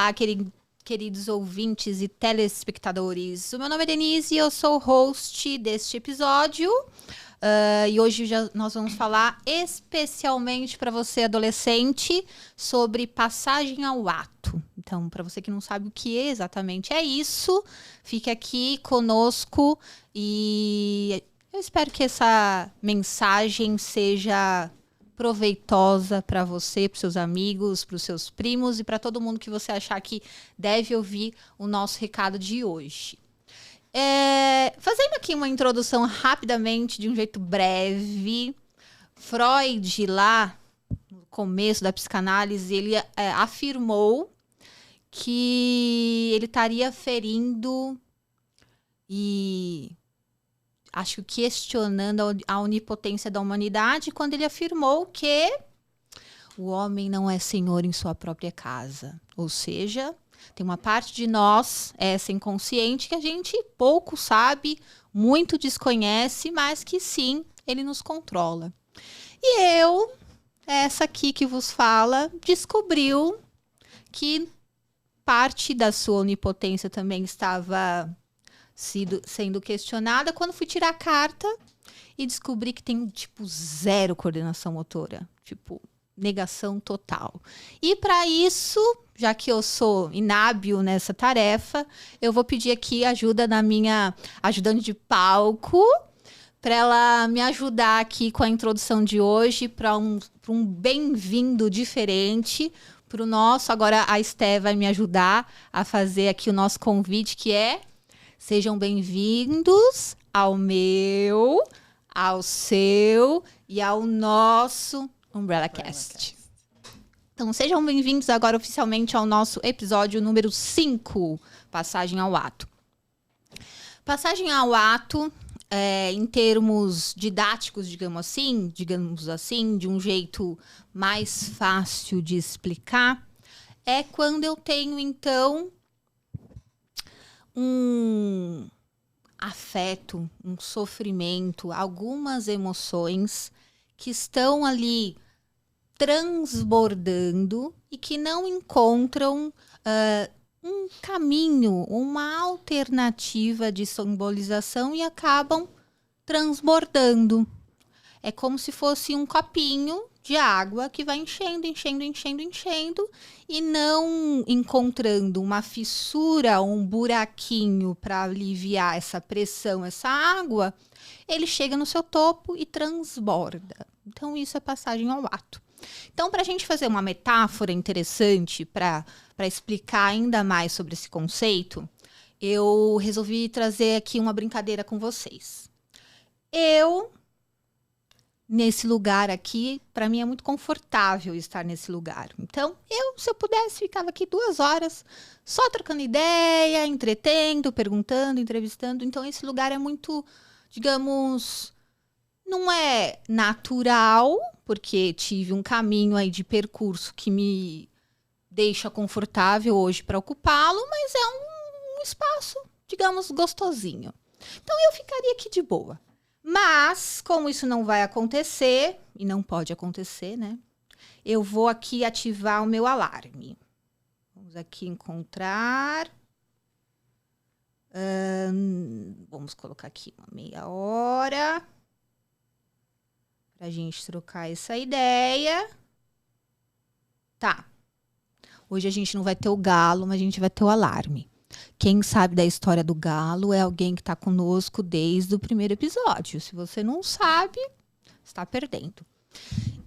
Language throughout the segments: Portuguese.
Olá, queridos ouvintes e telespectadores. O meu nome é Denise e eu sou o host deste episódio. E hoje nós vamos falar especialmente para você, adolescente, sobre passagem ao ato. Então, para você que não sabe o que exatamente é isso, fique aqui conosco e eu espero que essa mensagem seja proveitosa para você, para seus amigos, para os seus primos e para todo mundo que você achar que deve ouvir o nosso recado de hoje. Fazendo aqui uma introdução rapidamente, de um jeito breve, Freud, lá no começo da psicanálise, ele afirmou que ele estaria ferindo e acho que questionando a onipotência da humanidade quando ele afirmou que o homem não é senhor em sua própria casa. Ou seja, tem uma parte de nós, essa inconsciente, que a gente pouco sabe, muito desconhece, mas que sim, ele nos controla. E eu, essa aqui que vos fala, descobriu que parte da sua onipotência também estava sendo questionada quando fui tirar a carta e descobri que tem, tipo, zero coordenação motora. Tipo, negação total. E para isso, já que eu sou inábil nessa tarefa, eu vou pedir aqui ajuda da minha ajudante de palco para ela me ajudar aqui com a introdução de hoje para um bem-vindo diferente para o nosso. Agora a Esté vai me ajudar a fazer aqui o nosso convite, que é: sejam bem-vindos ao meu, ao seu e ao nosso Umbrella Cast. Então, sejam bem-vindos agora oficialmente ao nosso episódio número 5, Passagem ao Ato. Passagem ao ato, em termos didáticos, digamos assim, de um jeito mais fácil de explicar, é quando eu tenho, então, um afeto, um sofrimento, algumas emoções que estão ali transbordando e que não encontram um caminho, uma alternativa de simbolização e acabam transbordando. É como se fosse um copinho de água que vai enchendo e não encontrando uma fissura, um buraquinho para aliviar essa pressão, essa água, ele chega no seu topo e transborda. Então, isso é passagem ao ato. Então, para a gente fazer uma metáfora interessante para explicar ainda mais sobre esse conceito, eu resolvi trazer aqui uma brincadeira com vocês. Nesse lugar aqui, para mim é muito confortável estar nesse lugar. Então, se eu pudesse, ficava aqui 2 horas só trocando ideia, entretendo, perguntando, entrevistando. Então, esse lugar é muito, digamos, não é natural, porque tive um caminho aí de percurso que me deixa confortável hoje para ocupá-lo, mas é um espaço, digamos, gostosinho. Então, eu ficaria aqui de boa. Mas, como isso não vai acontecer, e não pode acontecer, né? Eu vou aqui ativar o meu alarme. Vamos aqui encontrar. Vamos colocar aqui uma meia hora. Pra gente trocar essa ideia. Tá. Hoje a gente não vai ter o galo, mas a gente vai ter o alarme. Quem sabe da história do galo é alguém que está conosco desde o primeiro episódio. Se você não sabe, está perdendo.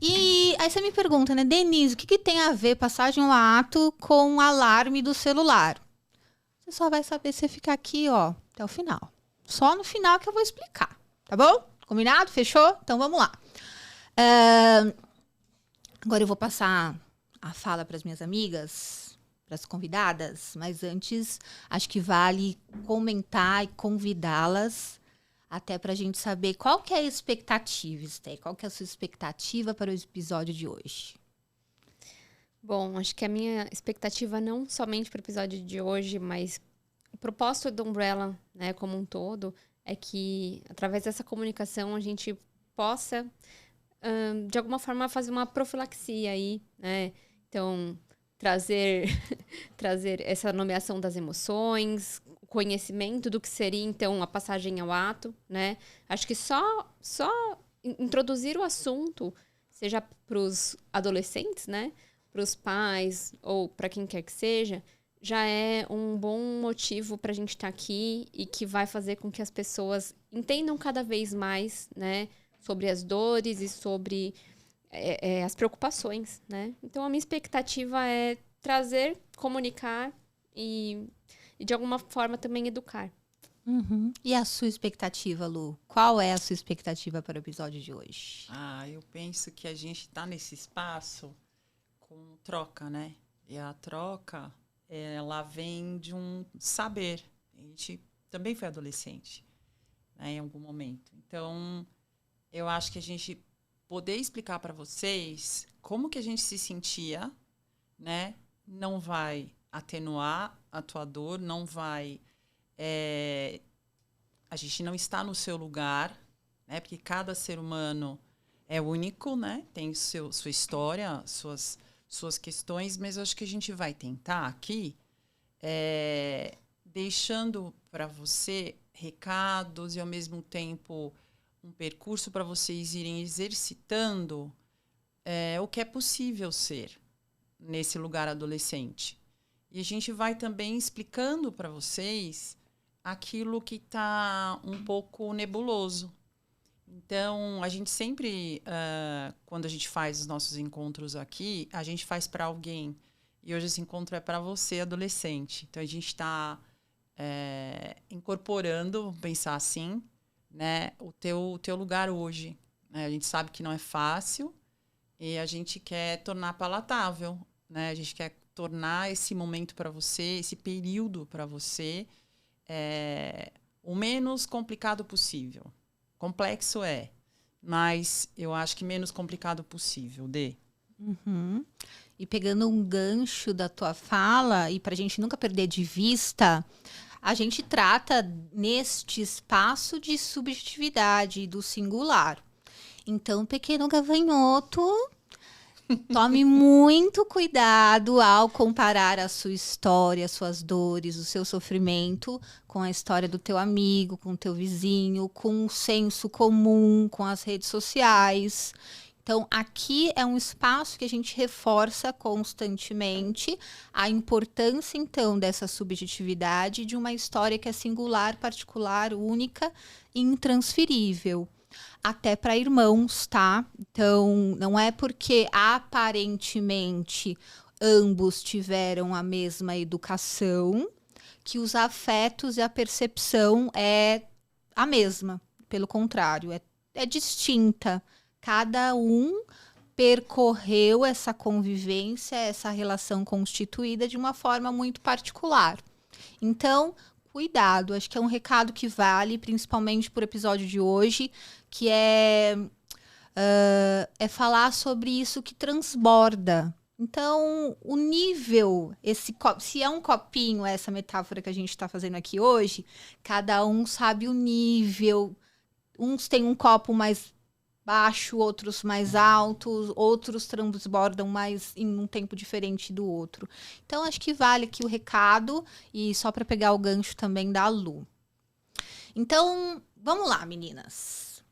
E aí você me pergunta, né, Denise, o que tem a ver passagem ao ato com o alarme do celular? Você só vai saber se ficar aqui, ó, até o final. Só no final que eu vou explicar, tá bom? Combinado? Fechou? Então vamos lá. Agora eu vou passar a fala para as minhas amigas, para as convidadas, mas antes acho que vale comentar e convidá-las até para a gente saber qual que é a expectativa, Esté. Qual que é a sua expectativa para o episódio de hoje? Bom, acho que a minha expectativa não somente para o episódio de hoje, mas o propósito do Umbrella, né, como um todo, é que através dessa comunicação a gente possa, de alguma forma, fazer uma profilaxia aí, né? Então, trazer essa nomeação das emoções, o conhecimento do que seria, então, a passagem ao ato, né? Acho que só introduzir o assunto, seja para os adolescentes, né? Para os pais ou para quem quer que seja, já é um bom motivo para a gente estar aqui e que vai fazer com que as pessoas entendam cada vez mais, né? Sobre as dores e sobre as preocupações, né? Então, a minha expectativa é trazer, comunicar e de alguma forma, também educar. Uhum. E a sua expectativa, Lu? Qual é a sua expectativa para o episódio de hoje? Eu penso que a gente está nesse espaço com troca, né? E a troca, ela vem de um saber. A gente também foi adolescente, né, em algum momento. Então, eu acho que a gente poder explicar para vocês como que a gente se sentia, né? Não vai atenuar a tua dor, não vai... a gente não está no seu lugar, né? Porque cada ser humano é único, né? Tem sua história, suas questões, mas eu acho que a gente vai tentar aqui, deixando para você recados e, ao mesmo tempo, um percurso para vocês irem exercitando o que é possível ser nesse lugar adolescente. E a gente vai também explicando para vocês aquilo que está um pouco nebuloso. Então, a gente sempre, quando a gente faz os nossos encontros aqui, a gente faz para alguém. E hoje esse encontro é para você, adolescente. Então, a gente está incorporando, vamos pensar assim, né, o teu lugar hoje. Né? A gente sabe que não é fácil e a gente quer tornar palatável. Né? A gente quer tornar esse momento para você, esse período para você, o menos complicado possível. Complexo mas eu acho que menos complicado possível, Dê. Uhum. E pegando um gancho da tua fala, e para a gente nunca perder de vista, a gente trata neste espaço de subjetividade, do singular. Então, pequeno gafanhoto, tome muito cuidado ao comparar a sua história, as suas dores, o seu sofrimento com a história do teu amigo, com o teu vizinho, com o senso comum, com as redes sociais. Então, aqui é um espaço que a gente reforça constantemente a importância, então, dessa subjetividade de uma história que é singular, particular, única e intransferível. Até para irmãos, tá? Então, não é porque aparentemente ambos tiveram a mesma educação que os afetos e a percepção é a mesma. Pelo contrário, é distinta. Cada um percorreu essa convivência, essa relação constituída de uma forma muito particular. Então, cuidado, acho que é um recado que vale, principalmente por episódio de hoje, que é falar sobre isso que transborda. Então, o nível, se é um copinho, essa metáfora que a gente está fazendo aqui hoje, cada um sabe o nível. Uns têm um copo mais baixo, outros mais altos, outros transbordam mais em um tempo diferente do outro. Então, acho que vale aqui o recado, e só para pegar o gancho também da Lu. Então, vamos lá, meninas.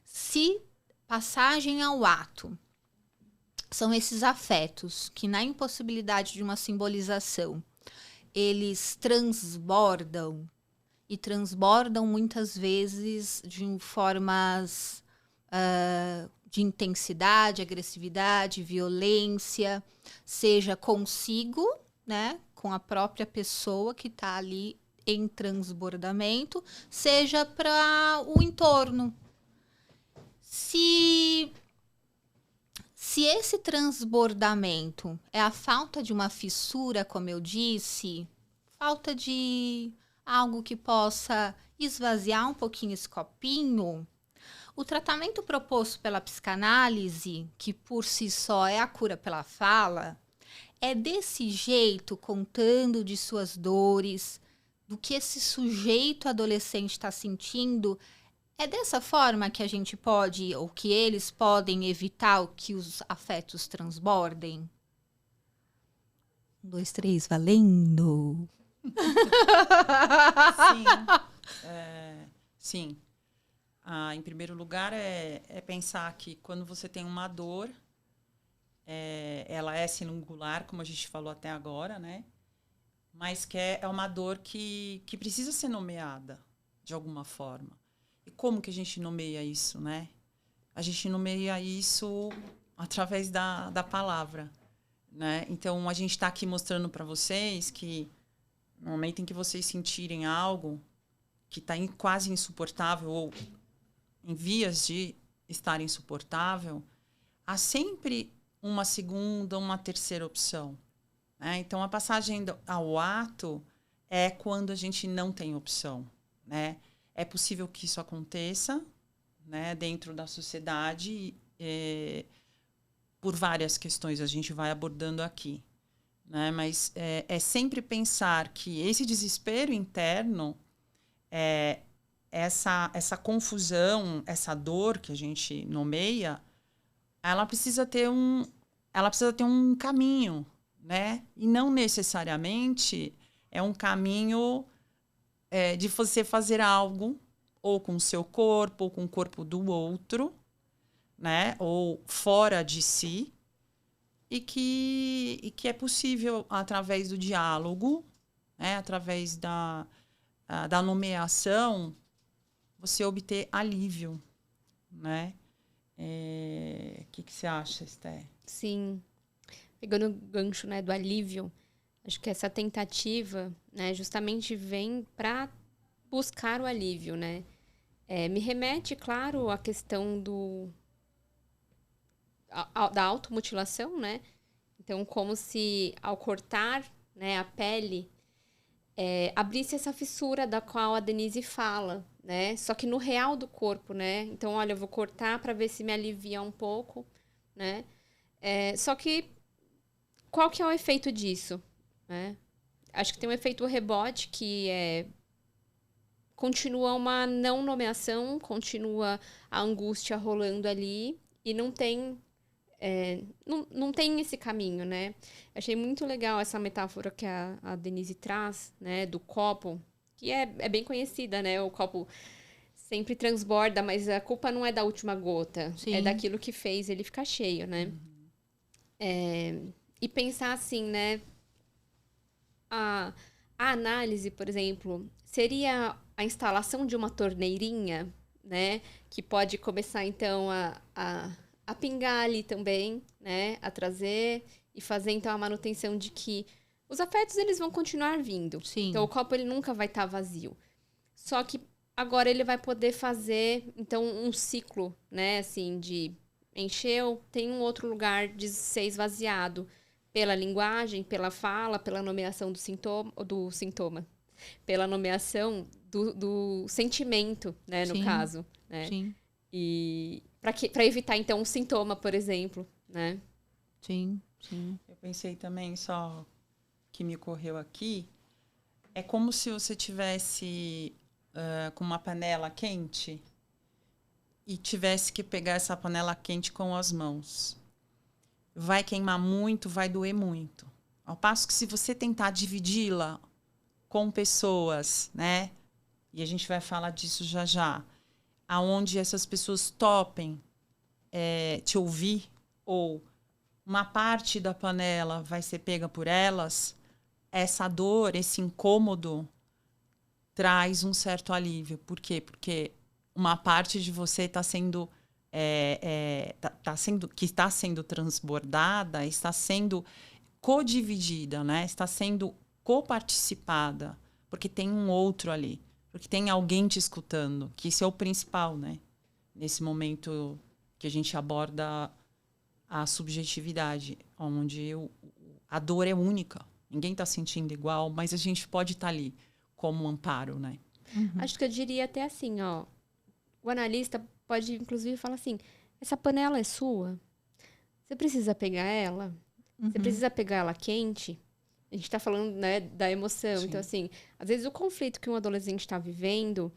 Se passagem ao ato são esses afetos que, na impossibilidade de uma simbolização, eles transbordam, e transbordam muitas vezes de formas de intensidade, agressividade, violência, seja consigo, né, com a própria pessoa que está ali em transbordamento, seja para o entorno. Se esse transbordamento é a falta de uma fissura, como eu disse, falta de algo que possa esvaziar um pouquinho esse copinho, o tratamento proposto pela psicanálise, que por si só é a cura pela fala, é desse jeito, contando de suas dores, do que esse sujeito adolescente está sentindo. É dessa forma que a gente pode, ou que eles podem evitar que os afetos transbordem? 1, 2, 3, valendo! Sim. Em primeiro lugar, é pensar que quando você tem uma dor, ela é singular, como a gente falou até agora, né? Mas que é uma dor que precisa ser nomeada de alguma forma. E como que a gente nomeia isso, né? A gente nomeia isso através da palavra, né? Então, a gente está aqui mostrando para vocês que no momento em que vocês sentirem algo que está quase insuportável ou em vias de estar insuportável, há sempre uma segunda, uma terceira opção, né? Então, a passagem ao ato é quando a gente não tem opção, né? É possível que isso aconteça, né, dentro da sociedade, por várias questões a gente vai abordando aqui, né? Mas é sempre pensar que esse desespero interno, essa confusão, essa dor que a gente nomeia, ela precisa ter um caminho, né? E não necessariamente é um caminho de você fazer algo ou com o seu corpo, ou com o corpo do outro, né? Ou fora de si, e que é possível, através do diálogo, né? Através da nomeação, você obter alívio, né? O que você acha, Esté? Sim. Pegando o gancho, né, do alívio, acho que essa tentativa, né, justamente vem para buscar o alívio, né? Me remete, claro, à questão da automutilação, né? Então, como se ao cortar, né, a pele, abrisse essa fissura da qual a Denise fala, né? Só que no real do corpo, né? Então, olha, eu vou cortar para ver se me alivia um pouco, né? Só que qual que é o efeito disso, né? Acho que tem um efeito rebote que continua uma não nomeação, continua a angústia rolando ali e não tem não tem esse caminho, né? Achei muito legal essa metáfora que a Denise traz, né? Do copo, que é bem conhecida, né? O copo sempre transborda, mas a culpa não é da última gota. Sim. É daquilo que fez ele ficar cheio, né? E pensar assim, né? A análise, por exemplo, seria a instalação de uma torneirinha, né? Que pode começar, então, a pingar ali também, né? A trazer e fazer, então, a manutenção de que os afetos, eles vão continuar vindo. Sim. Então, o copo, ele nunca vai estar vazio. Só que agora ele vai poder fazer, então, um ciclo, né? Assim, de encheu, tem um outro lugar de ser esvaziado pela linguagem, pela fala, pela nomeação do sintoma, pela nomeação do sentimento, né? No Sim. caso, né? Sim. E para evitar, então, um sintoma, por exemplo, né? Sim, sim. Eu pensei também, só que me ocorreu aqui, é como se você tivesse com uma panela quente e tivesse que pegar essa panela quente com as mãos. Vai queimar muito, vai doer muito. Ao passo que se você tentar dividi-la com pessoas, né? E a gente vai falar disso já já, aonde essas pessoas topem te ouvir, ou uma parte da panela vai ser pega por elas, essa dor, esse incômodo traz um certo alívio. Por quê? Porque uma parte de você está sendo que está sendo transbordada, está sendo codividida, né? Está sendo coparticipada, porque tem um outro ali, porque tem alguém te escutando, que isso é o principal, né? Nesse momento que a gente aborda a subjetividade, onde a dor é única, ninguém está sentindo igual, mas a gente pode estar ali como um amparo, né? Uhum. Acho que eu diria até assim, ó, o analista pode, inclusive, falar assim, essa panela é sua? Você precisa pegar ela? Você precisa pegar ela quente? A gente está falando, né, da emoção. Sim. Então, assim, às vezes o conflito que um adolescente está vivendo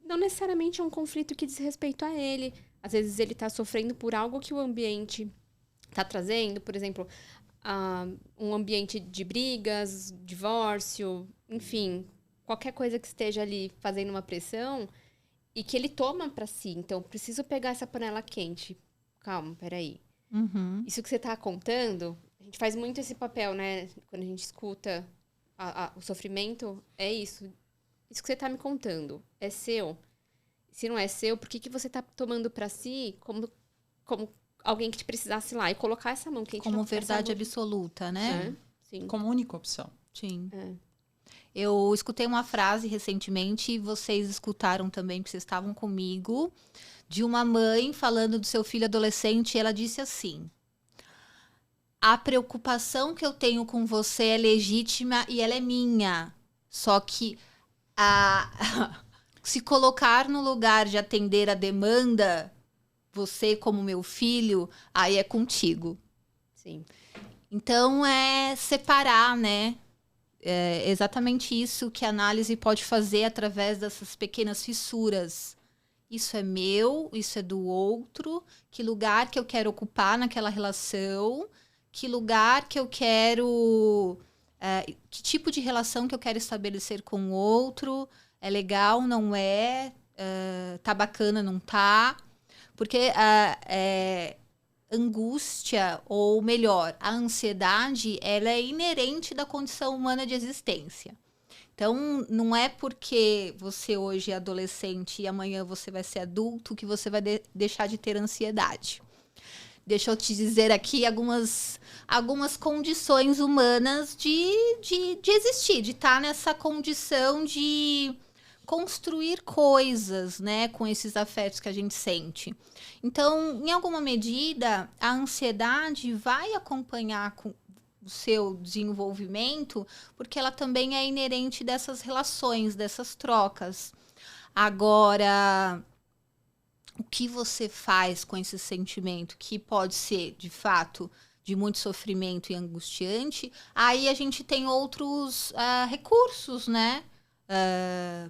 não necessariamente é um conflito que diz respeito a ele. Às vezes ele está sofrendo por algo que o ambiente está trazendo. Por exemplo, um ambiente de brigas, divórcio, enfim, qualquer coisa que esteja ali fazendo uma pressão e que ele toma para si. Então, preciso pegar essa panela quente. Calma, peraí. Uhum. Isso que você tá contando, a gente faz muito esse papel, né? Quando a gente escuta o sofrimento, é isso. Isso que você tá me contando é seu. Se não é seu, por que você tá tomando para si como alguém que te precisasse lá e colocar essa mão quente Como verdade absoluta, né? Sim. Como única opção. Sim. É. Eu escutei uma frase recentemente, e vocês escutaram também, porque vocês estavam comigo, de uma mãe falando do seu filho adolescente, e ela disse assim: a preocupação que eu tenho com você é legítima e ela é minha. Só que se colocar no lugar de atender a demanda, você como meu filho, aí é contigo. Sim. Então é separar, né? É exatamente isso que a análise pode fazer através dessas pequenas fissuras. Isso é meu, isso é do outro. Que lugar que eu quero ocupar naquela relação? Que lugar que eu quero... que tipo de relação que eu quero estabelecer com o outro? É legal, não é? Tá bacana, não tá? Porque angústia, ou melhor, a ansiedade, ela é inerente da condição humana de existência. Então, não é porque você hoje é adolescente e amanhã você vai ser adulto que você vai deixar de ter ansiedade. Deixa eu te dizer aqui algumas condições humanas de existir, de estar nessa condição de construir coisas, né, com esses afetos que a gente sente. Então, em alguma medida, a ansiedade vai acompanhar com o seu desenvolvimento, porque ela também é inerente dessas relações, dessas trocas. Agora, o que você faz com esse sentimento, que pode ser, de fato, de muito sofrimento e angustiante, aí a gente tem outros recursos, né?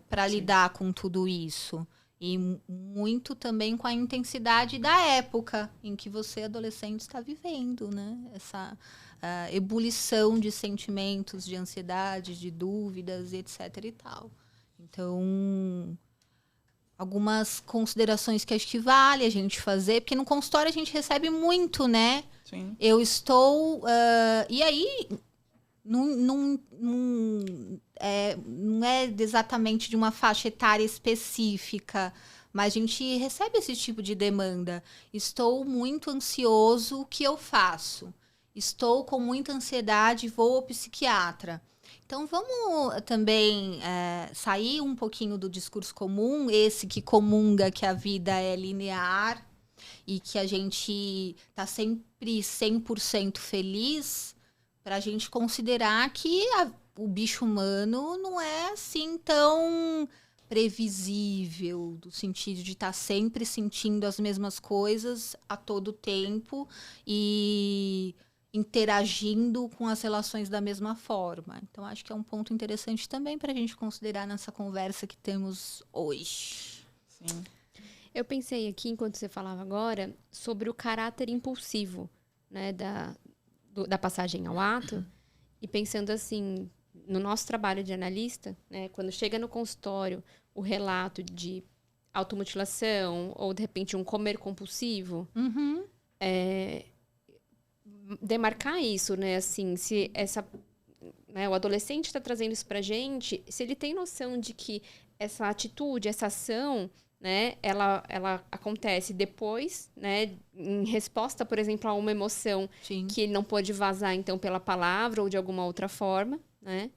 Para lidar com tudo isso. E muito também com a intensidade da época em que você, adolescente, está vivendo, né? Essa ebulição de sentimentos, de ansiedade, de dúvidas, etc. e tal. Então, algumas considerações que acho que vale a gente fazer, porque no consultório a gente recebe muito, né? Sim. Eu estou... e aí... Não é exatamente de uma faixa etária específica, mas a gente recebe esse tipo de demanda. Estou muito ansioso, o que eu faço? Estou com muita ansiedade, vou ao psiquiatra. Então, vamos também sair um pouquinho do discurso comum, esse que comunga que a vida é linear e que a gente está sempre 100% feliz, para a gente considerar que o bicho humano não é assim tão previsível, do sentido de estar sempre sentindo as mesmas coisas a todo tempo e interagindo com as relações da mesma forma. Então, acho que é um ponto interessante também para a gente considerar nessa conversa que temos hoje. Sim. Eu pensei aqui, enquanto você falava agora, sobre o caráter impulsivo, né, da passagem ao ato, e pensando assim, no nosso trabalho de analista, né, quando chega no consultório o relato de automutilação ou, de repente, um comer compulsivo, demarcar isso, né, assim, se o adolescente está trazendo isso pra gente, se ele tem noção de que essa atitude, essa ação, né, ela acontece depois, né, em resposta, por exemplo, a uma emoção Sim. que ele não pôde vazar, então, pela palavra ou de alguma outra forma, né,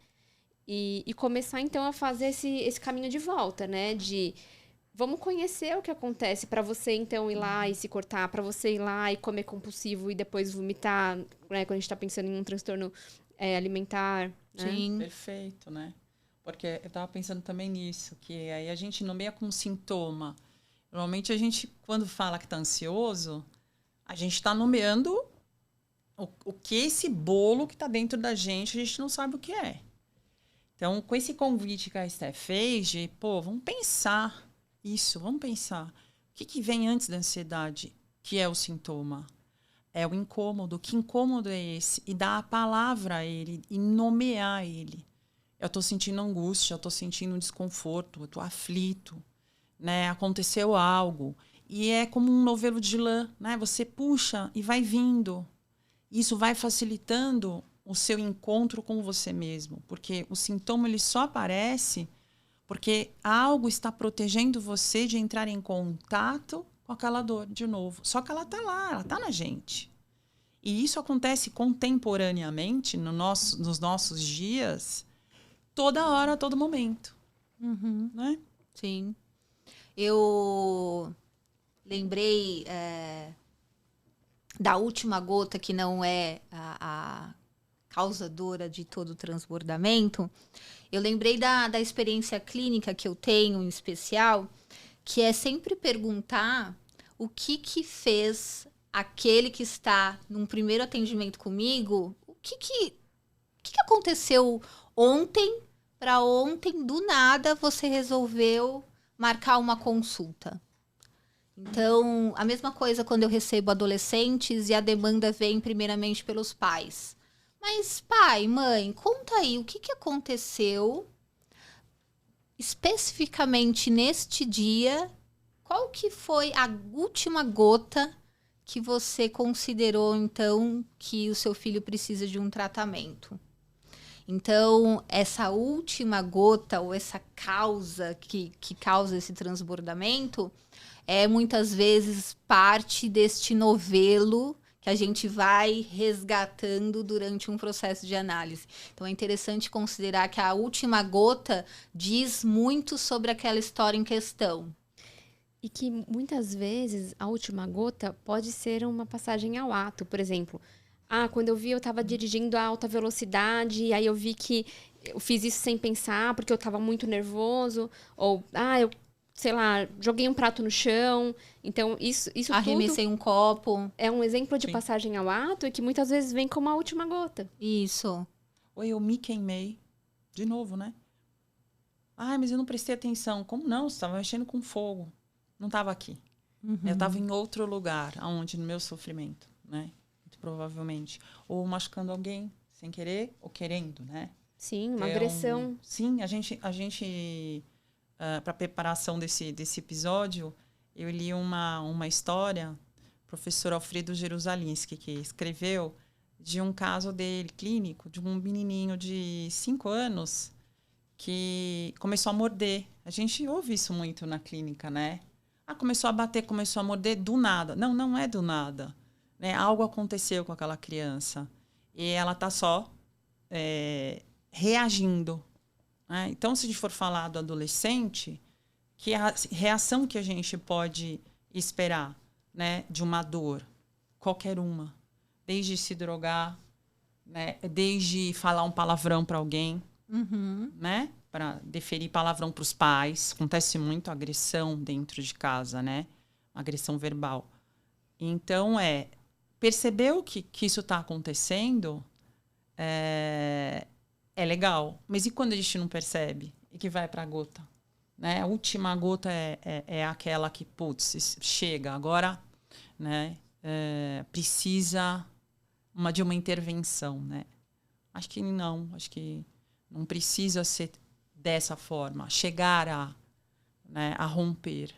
e começar, então, a fazer esse caminho de volta, né, de vamos conhecer o que acontece para você, então, ir lá e se cortar, para você ir lá e comer compulsivo e depois vomitar, né, quando a gente está pensando em um transtorno alimentar, né? Sim. Perfeito, né? Porque eu estava pensando também nisso, que aí a gente nomeia como sintoma. Normalmente a gente, quando fala que está ansioso, a gente está nomeando o que esse bolo que está dentro da gente, a gente não sabe o que é. Então, com esse convite que a Esté fez de, vamos pensar isso, vamos pensar. O que vem antes da ansiedade, que é o sintoma? é o incômodo. Que incômodo é esse? E dar a palavra a ele e nomear ele. Eu estou sentindo angústia, eu estou sentindo desconforto, eu estou aflito, né? Aconteceu algo. E é como um novelo de lã, né? Você puxa e vai vindo. Isso vai facilitando o seu encontro com você mesmo, porque o sintoma ele só aparece porque algo está protegendo você de entrar em contato com aquela dor de novo. Só que ela está lá, ela está na gente. E isso acontece contemporaneamente nos nossos dias, toda hora, a todo momento. Né? Sim. Eu lembrei da última gota, que não é a causadora de todo o transbordamento. Eu lembrei da experiência clínica que eu tenho, em especial, que é sempre perguntar o que fez aquele que está num primeiro atendimento comigo, o que aconteceu ontem, para ontem, do nada, você resolveu marcar uma consulta. Então, a mesma coisa quando eu recebo adolescentes e a demanda vem primeiramente pelos pais. Mas, pai, mãe, conta aí, o que aconteceu especificamente neste dia? Qual que foi a última gota que você considerou, então, que o seu filho precisa de um tratamento? Então, essa última gota ou essa causa que causa esse transbordamento é muitas vezes parte deste novelo que a gente vai resgatando durante um processo de análise. Então, é interessante considerar que a última gota diz muito sobre aquela história em questão. E que muitas vezes a última gota pode ser uma passagem ao ato. Por exemplo, quando eu vi, eu estava dirigindo a alta velocidade, e aí eu vi que eu fiz isso sem pensar, porque eu estava muito nervoso. Ou, eu, sei lá, joguei um prato no chão. Então, isso arremessei um copo. É um exemplo de passagem ao ato e que muitas vezes vem como a última gota. Isso. Ou eu me queimei. De novo, né? Mas eu não prestei atenção. Como não? Você estava mexendo com fogo. Não estava aqui. Eu estava em outro lugar, aonde no meu sofrimento, né? Muito provavelmente. Ou machucando alguém, sem querer ou querendo, né? Sim, uma agressão. Sim, a gente para preparação desse episódio, eu li uma história, o professor Alfredo Jerusalinski, que escreveu, de um caso dele, clínico, de um menininho de 5 anos que começou a morder. A gente ouve isso muito na clínica, né? Começou a bater, começou a morder do nada. Não, não é do nada. Né? Algo aconteceu com aquela criança. E ela está só reagindo. Né? Então, se a gente for falar do adolescente, que a reação que a gente pode esperar, né, de uma dor, qualquer uma, desde se drogar, né, desde falar um palavrão para alguém, né, para deferir palavrão para os pais. Acontece muito agressão dentro de casa, né, agressão verbal. Então, percebeu que isso está acontecendo, é legal. Mas e quando a gente não percebe e que vai para a gota? Né? A última gota é aquela que, putz, chega. Agora, né, precisa de uma intervenção. Né? Acho que não precisa ser dessa forma. Chegar a romper.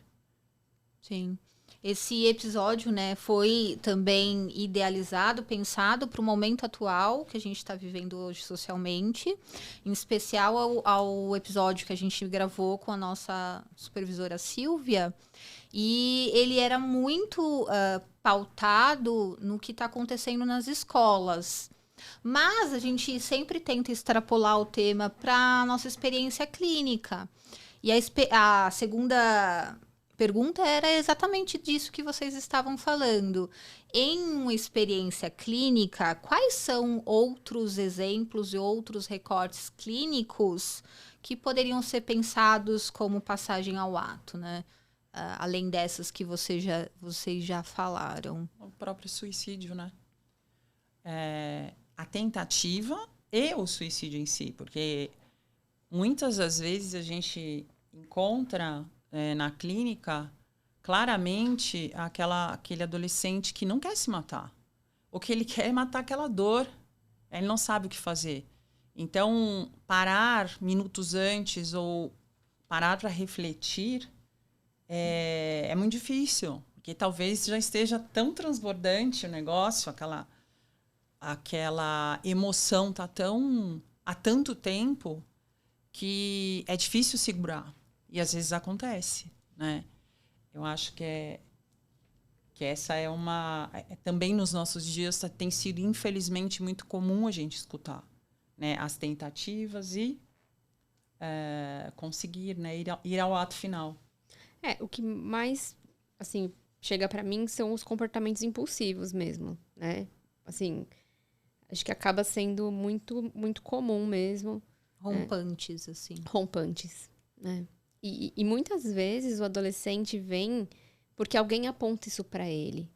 Sim. Esse episódio, né, foi também idealizado, pensado para o momento atual que a gente está vivendo hoje socialmente, em especial ao episódio que a gente gravou com a nossa supervisora Silvia, e ele era muito pautado no que está acontecendo nas escolas. Mas a gente sempre tenta extrapolar o tema para a nossa experiência clínica. E a segunda pergunta era exatamente disso que vocês estavam falando. Em uma experiência clínica, quais são outros exemplos e outros recortes clínicos que poderiam ser pensados como passagem ao ato, né? Além dessas que vocês já falaram. O próprio suicídio, né? A tentativa e o suicídio em si, porque muitas das vezes a gente encontra na clínica claramente aquele adolescente que não quer se matar, O que ele quer é matar aquela dor. Ele não sabe o que fazer. Então, parar minutos antes ou parar para refletir é muito difícil. Porque talvez já esteja tão transbordante o negócio, aquela emoção está há tanto tempo que é difícil segurar. E às vezes acontece, né? Eu acho que essa também nos nossos dias tem sido, infelizmente, muito comum a gente escutar, né? As tentativas e conseguir, né? Ir ao ato final. O que mais, assim, chega para mim são os comportamentos impulsivos mesmo, né? Assim, acho que acaba sendo muito, muito comum mesmo. Rompantes, assim. Rompantes, né? E muitas vezes o adolescente vem porque alguém aponta isso para ele.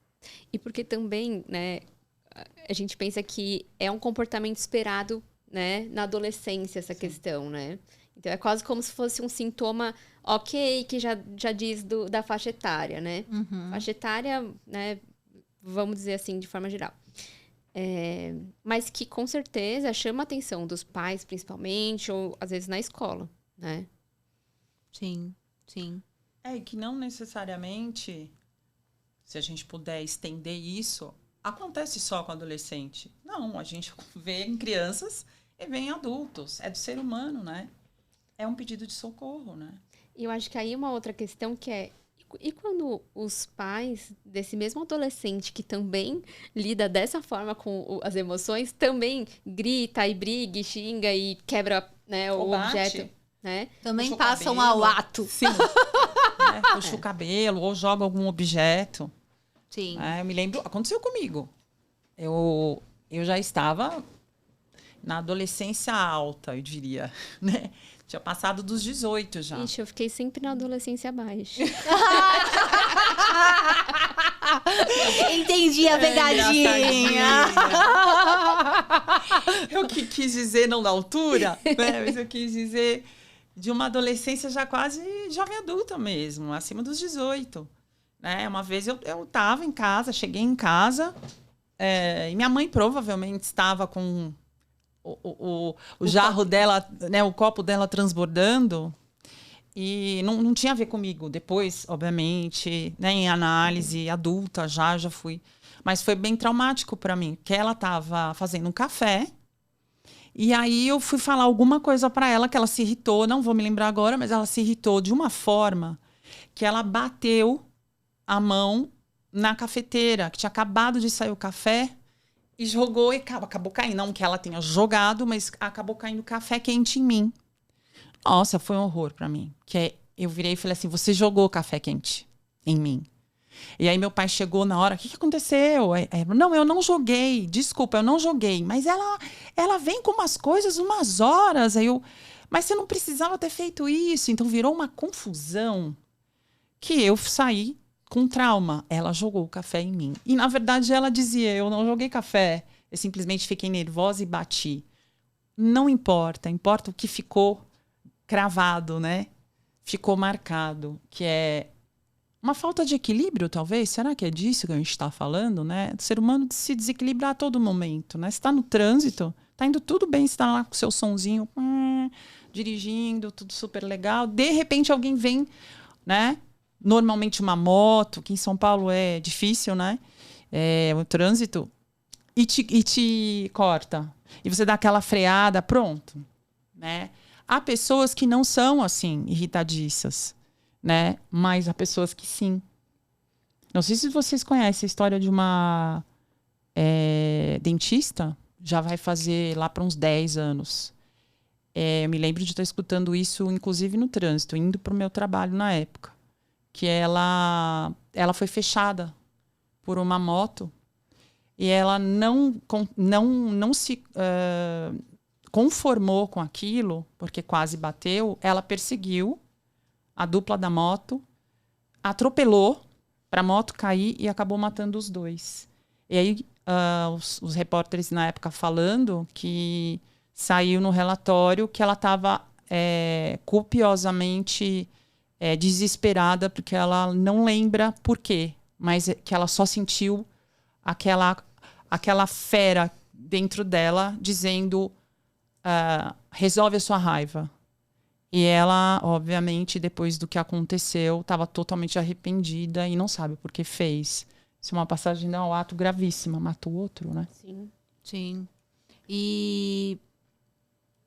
E porque também, né, a gente pensa que é um comportamento esperado, né, na adolescência, essa questão, né? Então, é quase como se fosse um sintoma ok, que já diz da faixa etária, né? Uhum. Faixa etária, né, vamos dizer assim, de forma geral. Mas que, com certeza, chama a atenção dos pais, principalmente, ou, às vezes, na escola, né? Sim, sim. E que não necessariamente, se a gente puder estender isso, acontece só com adolescente. Não, a gente vê em crianças e vê em adultos. É do ser humano, né? É um pedido de socorro, né? E eu acho que aí uma outra questão que é... E quando os pais desse mesmo adolescente que também lida dessa forma com as emoções, também grita e briga e xinga e quebra, né, o objeto, né? Também passam ao ato. Sim. Puxa o cabelo ou joga algum objeto. Sim. Eu me lembro, aconteceu comigo. Eu já estava na adolescência alta, eu diria, né? Tinha passado dos 18 já. Ixi, eu fiquei sempre na adolescência baixa. Entendi a pegadinha. Eu quis dizer, não da altura, né? Mas eu quis dizer de uma adolescência já quase jovem adulta mesmo, acima dos 18. Né? Uma vez eu estava em casa, cheguei em casa, e minha mãe provavelmente estava com o jarro dela, né, o copo dela transbordando, e não tinha a ver comigo. Depois, obviamente, né, em análise adulta, já fui. Mas foi bem traumático para mim, porque ela estava fazendo um café, e aí eu fui falar alguma coisa para ela que ela se irritou, não vou me lembrar agora, mas ela se irritou de uma forma que ela bateu a mão na cafeteira, que tinha acabado de sair o café, e jogou, e acabou caindo. Não que ela tenha jogado, mas acabou caindo café quente em mim. Nossa, foi um horror para mim. Eu virei e falei assim, você jogou café quente em mim. E aí meu pai chegou na hora, o que aconteceu? Não, eu não joguei, desculpa, eu não joguei. Mas ela vem com umas coisas, umas horas. Mas você não precisava ter feito isso. Então virou uma confusão que eu saí com trauma. Ela jogou o café em mim. E, na verdade, ela dizia, eu não joguei café. Eu simplesmente fiquei nervosa e bati. Não importa. Importa o que ficou cravado, né? Ficou marcado. Que é uma falta de equilíbrio, talvez. Será que é disso que a gente está falando, né? O ser humano se desequilibra a todo momento, né? Você está no trânsito, está indo tudo bem, você está lá com o seu sonzinho, dirigindo, tudo super legal. De repente, alguém vem, né? Normalmente uma moto, que em São Paulo é difícil, né? O trânsito, e te corta. E você dá aquela freada, pronto. Né? Há pessoas que não são assim, irritadiças, né? Mas há pessoas que sim. Não sei se vocês conhecem a história de uma dentista, já vai fazer lá para uns 10 anos. Eu me lembro de estar escutando isso, inclusive no trânsito, indo para o meu trabalho na época. Que ela foi fechada por uma moto e ela não se conformou com aquilo, porque quase bateu. Ela perseguiu a dupla da moto, atropelou para a moto cair e acabou matando os dois. E aí os repórteres na época falando que saiu no relatório que ela estava copiosamente desesperada, porque ela não lembra por quê, mas que ela só sentiu aquela fera dentro dela dizendo resolve a sua raiva. E ela, obviamente, depois do que aconteceu, estava totalmente arrependida e não sabe por que fez. Isso é uma passagem de um ato gravíssima, mata o outro, né? Sim. Sim. E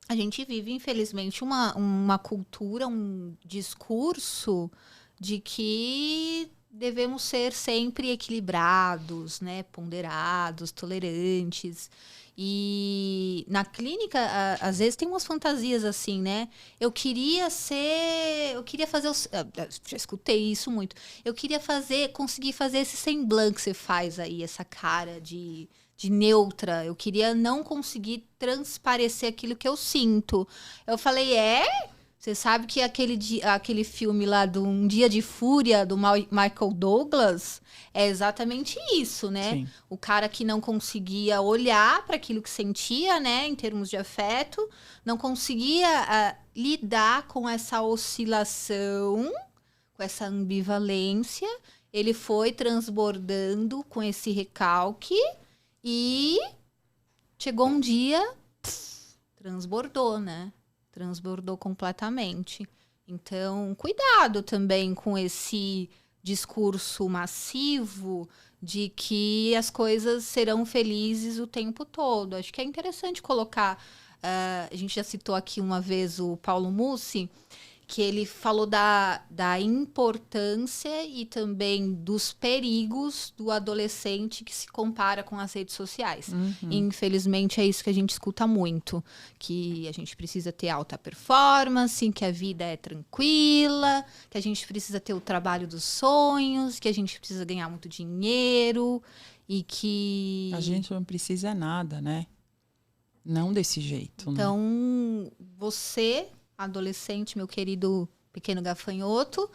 a gente vive, infelizmente, uma cultura, um discurso de que devemos ser sempre equilibrados, né? Ponderados, tolerantes. E na clínica, às vezes tem umas fantasias assim, né? Eu queria fazer já escutei isso muito. Eu queria conseguir fazer esse semblante que você faz aí, essa cara de neutra. Eu queria não conseguir transparecer aquilo que eu sinto. Eu falei, você sabe que aquele filme lá do Um Dia de Fúria, do Michael Douglas, é exatamente isso, né? Sim. O cara que não conseguia olhar para aquilo que sentia, né? Em termos de afeto, não conseguia lidar com essa oscilação, com essa ambivalência. Ele foi transbordando com esse recalque e chegou um dia, transbordou, né? Transbordou completamente. Então, cuidado também com esse discurso massivo de que as coisas serão felizes o tempo todo. Acho que é interessante colocar... a gente já citou aqui uma vez o Paulo Mussi, que ele falou da importância e também dos perigos do adolescente que se compara com as redes sociais. Infelizmente, é isso que a gente escuta muito. Que a gente precisa ter alta performance, que a vida é tranquila, que a gente precisa ter o trabalho dos sonhos, que a gente precisa ganhar muito dinheiro e que... A gente não precisa nada, né? Não desse jeito. Então, né? você... adolescente, meu querido pequeno gafanhoto,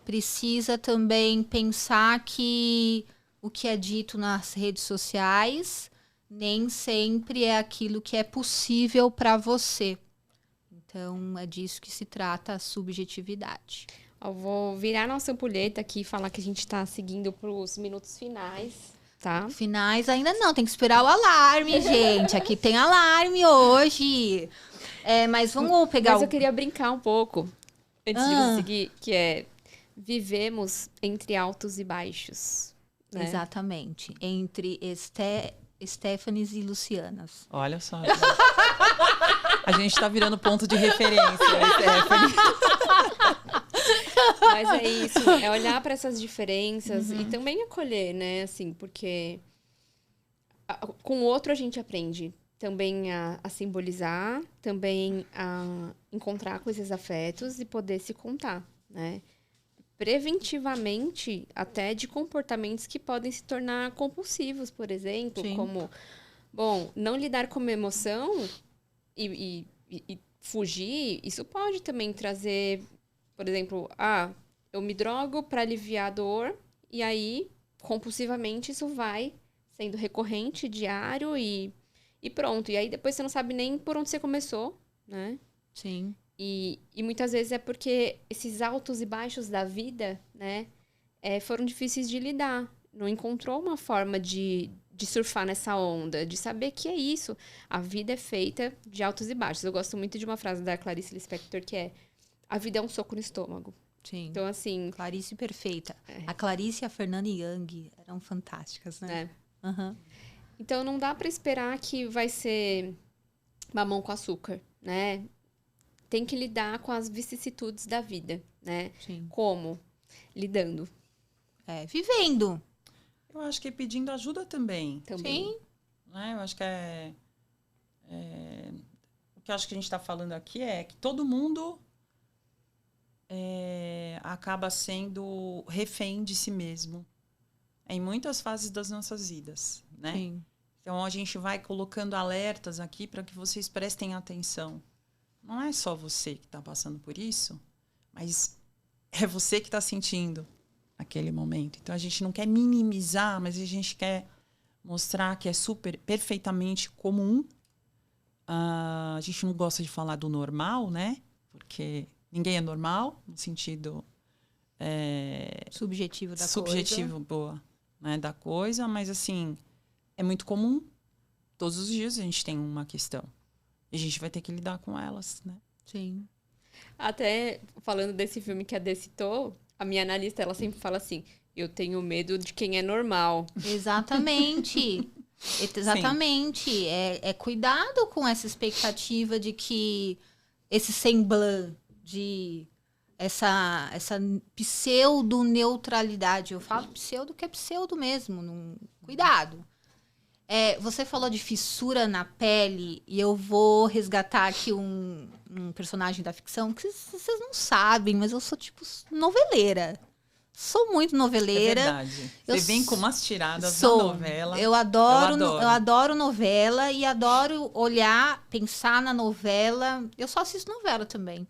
precisa também pensar que o que é dito nas redes sociais nem sempre é aquilo que é possível para você. Então, é disso que se trata a subjetividade. Eu vou virar nossa ampulheta aqui e falar que a gente está seguindo para os minutos finais, tá? Finais ainda não, tem que esperar o alarme, gente. Aqui tem alarme hoje. Mas vamos pegar Mas eu queria brincar um pouco, antes de você seguir, que é vivemos entre altos e baixos. Né? Exatamente. Entre Stephanies e Lucianas. Olha só. A gente tá virando ponto de referência, Stephanie. Mas é isso, é olhar para essas diferenças e também acolher, né? Assim, porque com o outro a gente aprende também a simbolizar, também a encontrar com esses afetos e poder se contar, né? Preventivamente, até de comportamentos que podem se tornar compulsivos, por exemplo, Sim. como, não lidar com uma emoção e fugir, isso pode também trazer, por exemplo, eu me drogo para aliviar a dor e aí, compulsivamente, isso vai sendo recorrente, diário e pronto. E aí, depois você não sabe nem por onde você começou, né? Sim. E muitas vezes é porque esses altos e baixos da vida, né, foram difíceis de lidar. Não encontrou uma forma de surfar nessa onda, de saber que é isso. A vida é feita de altos e baixos. Eu gosto muito de uma frase da Clarice Lispector que é: a vida é um soco no estômago. Sim. Então, assim... Clarice perfeita. A Clarice e a Fernanda Young eram fantásticas, né? Uhum. Então, não dá para esperar que vai ser mamão com açúcar, né? Tem que lidar com as vicissitudes da vida, né? Sim. Como? Lidando. Vivendo. Eu acho que é pedindo ajuda também. Sim. Né? Eu acho que o que eu acho que a gente está falando aqui é que todo mundo acaba sendo refém de si mesmo em muitas fases das nossas vidas, né? Sim. Então, a gente vai colocando alertas aqui para que vocês prestem atenção. Não é só você que está passando por isso, mas é você que está sentindo aquele momento. Então, a gente não quer minimizar, mas a gente quer mostrar que é perfeitamente comum. A gente não gosta de falar do normal, né? Porque ninguém é normal, no sentido... subjetivo da subjetivo, coisa. boa, né, da coisa, mas assim, é muito comum. Todos os dias a gente tem uma questão. E a gente vai ter que lidar com elas, né? Sim. Até falando desse filme que a Dê citou, a minha analista, ela sempre fala assim, eu tenho medo de quem é normal. Exatamente. Exatamente. É cuidado com essa expectativa de que esse semblante de essa pseudo-neutralidade. Eu falo pseudo que é pseudo mesmo. Cuidado. Você falou de fissura na pele e eu vou resgatar aqui um personagem da ficção que vocês não sabem, mas eu sou tipo noveleira. Sou muito noveleira. É verdade. Você vem com umas tiradas da Sou. novela. Eu adoro novela e adoro olhar, pensar na novela. Eu só assisto novela também.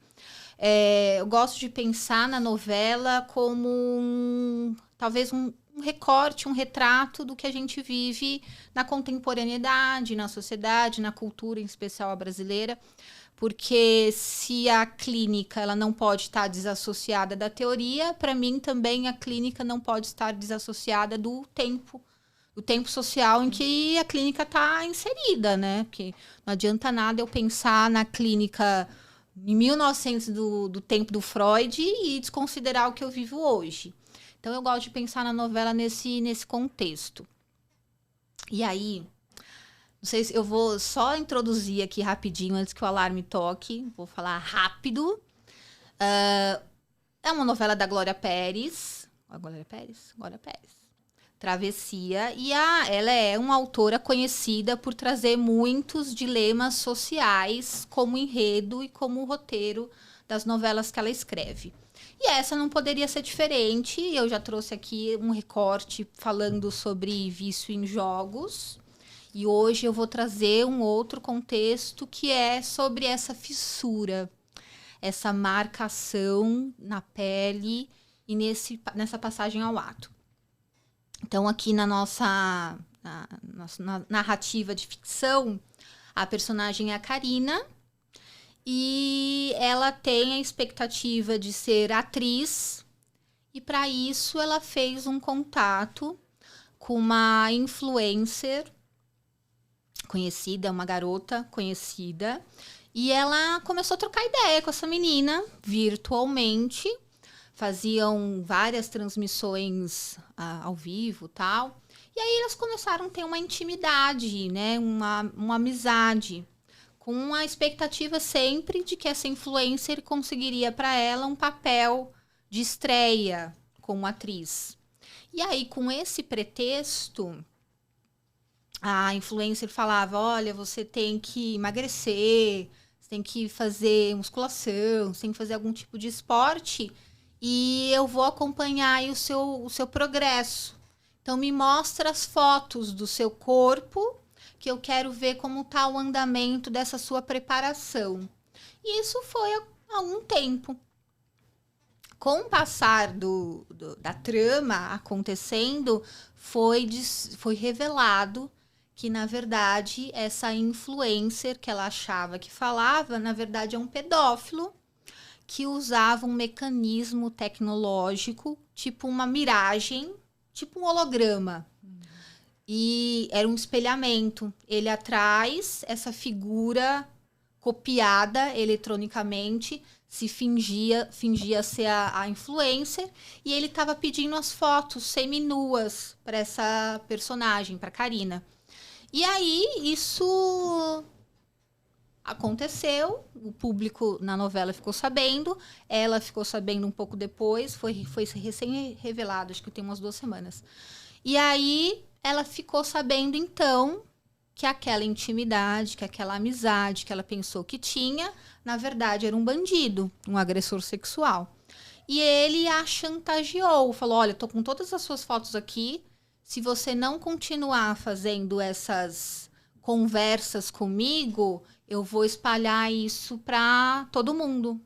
Eu gosto de pensar na novela como talvez um recorte, um retrato do que a gente vive na contemporaneidade, na sociedade, na cultura, em especial a brasileira. Porque se a clínica ela não pode estar desassociada da teoria, para mim também a clínica não pode estar desassociada do tempo social em que a clínica está inserida, né? Porque não adianta nada eu pensar na clínica em 1900 do tempo do Freud e desconsiderar o que eu vivo hoje. Então eu gosto de pensar na novela nesse contexto. E aí, não sei se eu vou só introduzir aqui rapidinho antes que o alarme toque. Vou falar rápido. É uma novela da Glória Pérez. Glória Pérez? Glória Pérez. Travessia. E ela é uma autora conhecida por trazer muitos dilemas sociais como enredo e como roteiro das novelas que ela escreve. E essa não poderia ser diferente. Eu já trouxe aqui um recorte falando sobre vício em jogos. E hoje eu vou trazer um outro contexto que é sobre essa fissura, essa marcação na pele e nessa passagem ao ato. Então, aqui na nossa narrativa de ficção, a personagem é a Karina e ela tem a expectativa de ser atriz e, para isso, ela fez um contato com uma influencer conhecida, uma garota conhecida, e ela começou a trocar ideia com essa menina virtualmente, faziam várias transmissões ao vivo, tal, e aí elas começaram a ter uma intimidade, né, uma amizade, com a expectativa sempre de que essa influencer conseguiria para ela um papel de estreia como atriz. E aí, com esse pretexto, a influencer falava, olha, você tem que emagrecer, você tem que fazer musculação, você tem que fazer algum tipo de esporte e eu vou acompanhar aí o seu progresso. Então, me mostra as fotos do seu corpo, que eu quero ver como está o andamento dessa sua preparação. E isso foi há algum tempo. Com o passar da trama acontecendo, foi revelado que, na verdade, essa influencer que ela achava que falava, na verdade, é um pedófilo que usava um mecanismo tecnológico, tipo uma miragem, tipo um holograma. E era um espelhamento. Ele atrás, essa figura copiada eletronicamente, se fingia ser a influencer, e ele estava pedindo as fotos seminuas para essa personagem, para Karina. E aí, isso aconteceu, o público na novela ficou sabendo, ela ficou sabendo um pouco depois, foi recém-revelado, acho que tem umas 2 semanas. E aí, ela ficou sabendo, então, que aquela intimidade, que aquela amizade que ela pensou que tinha, na verdade, era um bandido, um agressor sexual. E ele a chantageou, falou, olha, tô com todas as suas fotos aqui, se você não continuar fazendo essas conversas comigo, eu vou espalhar isso para todo mundo.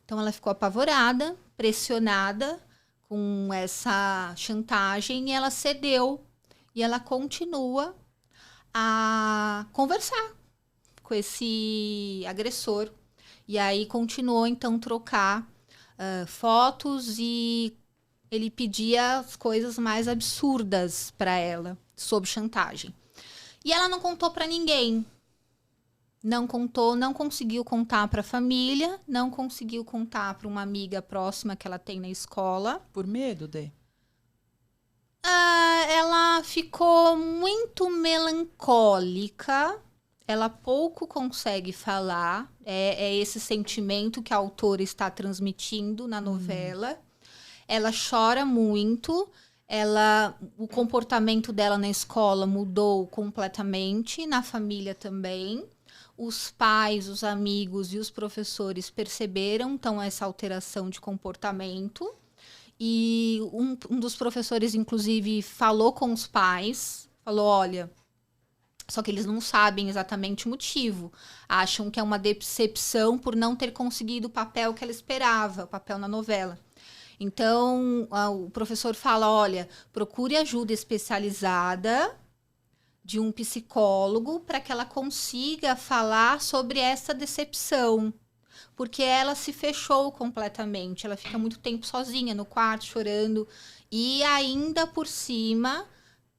Então, ela ficou apavorada, pressionada com essa chantagem e ela cedeu. E ela continua a conversar com esse agressor. E aí, continuou, então, trocar fotos e ele pedia as coisas mais absurdas para ela, sob chantagem. E ela não contou pra ninguém. Não contou, não conseguiu contar pra família, não conseguiu contar pra uma amiga próxima que ela tem na escola. Por medo, Dê? Ela ficou muito melancólica. Ela pouco consegue falar. É esse sentimento que a autora está transmitindo na novela. Ela chora muito. O comportamento dela na escola mudou completamente, na família também. Os pais, os amigos e os professores perceberam então essa alteração de comportamento. E um dos professores, inclusive, falou com os pais, falou, olha, só que eles não sabem exatamente o motivo. Acham que é uma decepção por não ter conseguido o papel que ela esperava, o papel na novela. Então, o professor fala, olha, procure ajuda especializada de um psicólogo para que ela consiga falar sobre essa decepção. Porque ela se fechou completamente. Ela fica muito tempo sozinha no quarto, chorando. E ainda por cima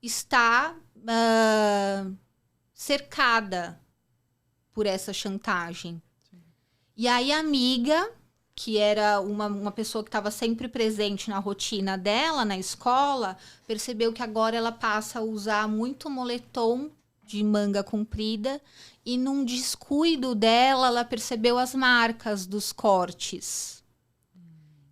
está cercada por essa chantagem. Sim. E aí a amiga, que era uma pessoa que estava sempre presente na rotina dela, na escola, percebeu que agora ela passa a usar muito moletom de manga comprida e num descuido dela, ela percebeu as marcas dos cortes.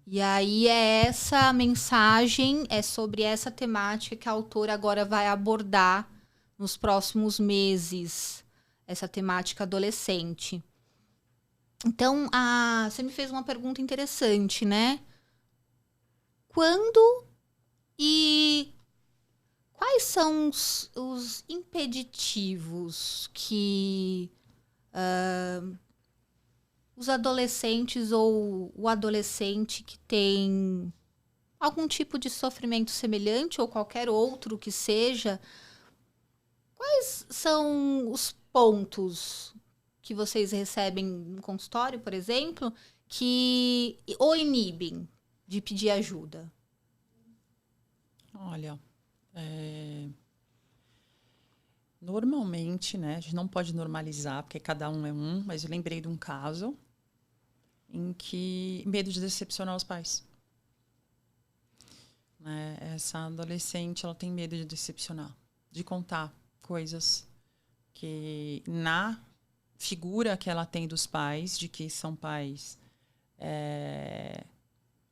E aí é essa mensagem, é sobre essa temática que a autora agora vai abordar nos próximos meses, essa temática adolescente. Então, você me fez uma pergunta interessante, né? Quando e quais são os impeditivos que os adolescentes ou o adolescente que tem algum tipo de sofrimento semelhante ou qualquer outro que seja, quais são os pontos que vocês recebem no consultório, por exemplo, que o inibem de pedir ajuda? Olha, normalmente, né, a gente não pode normalizar, porque cada um é um, mas eu lembrei de um caso em que medo de decepcionar os pais. Essa adolescente, ela tem medo de decepcionar, de contar coisas que na figura que ela tem dos pais, de que são pais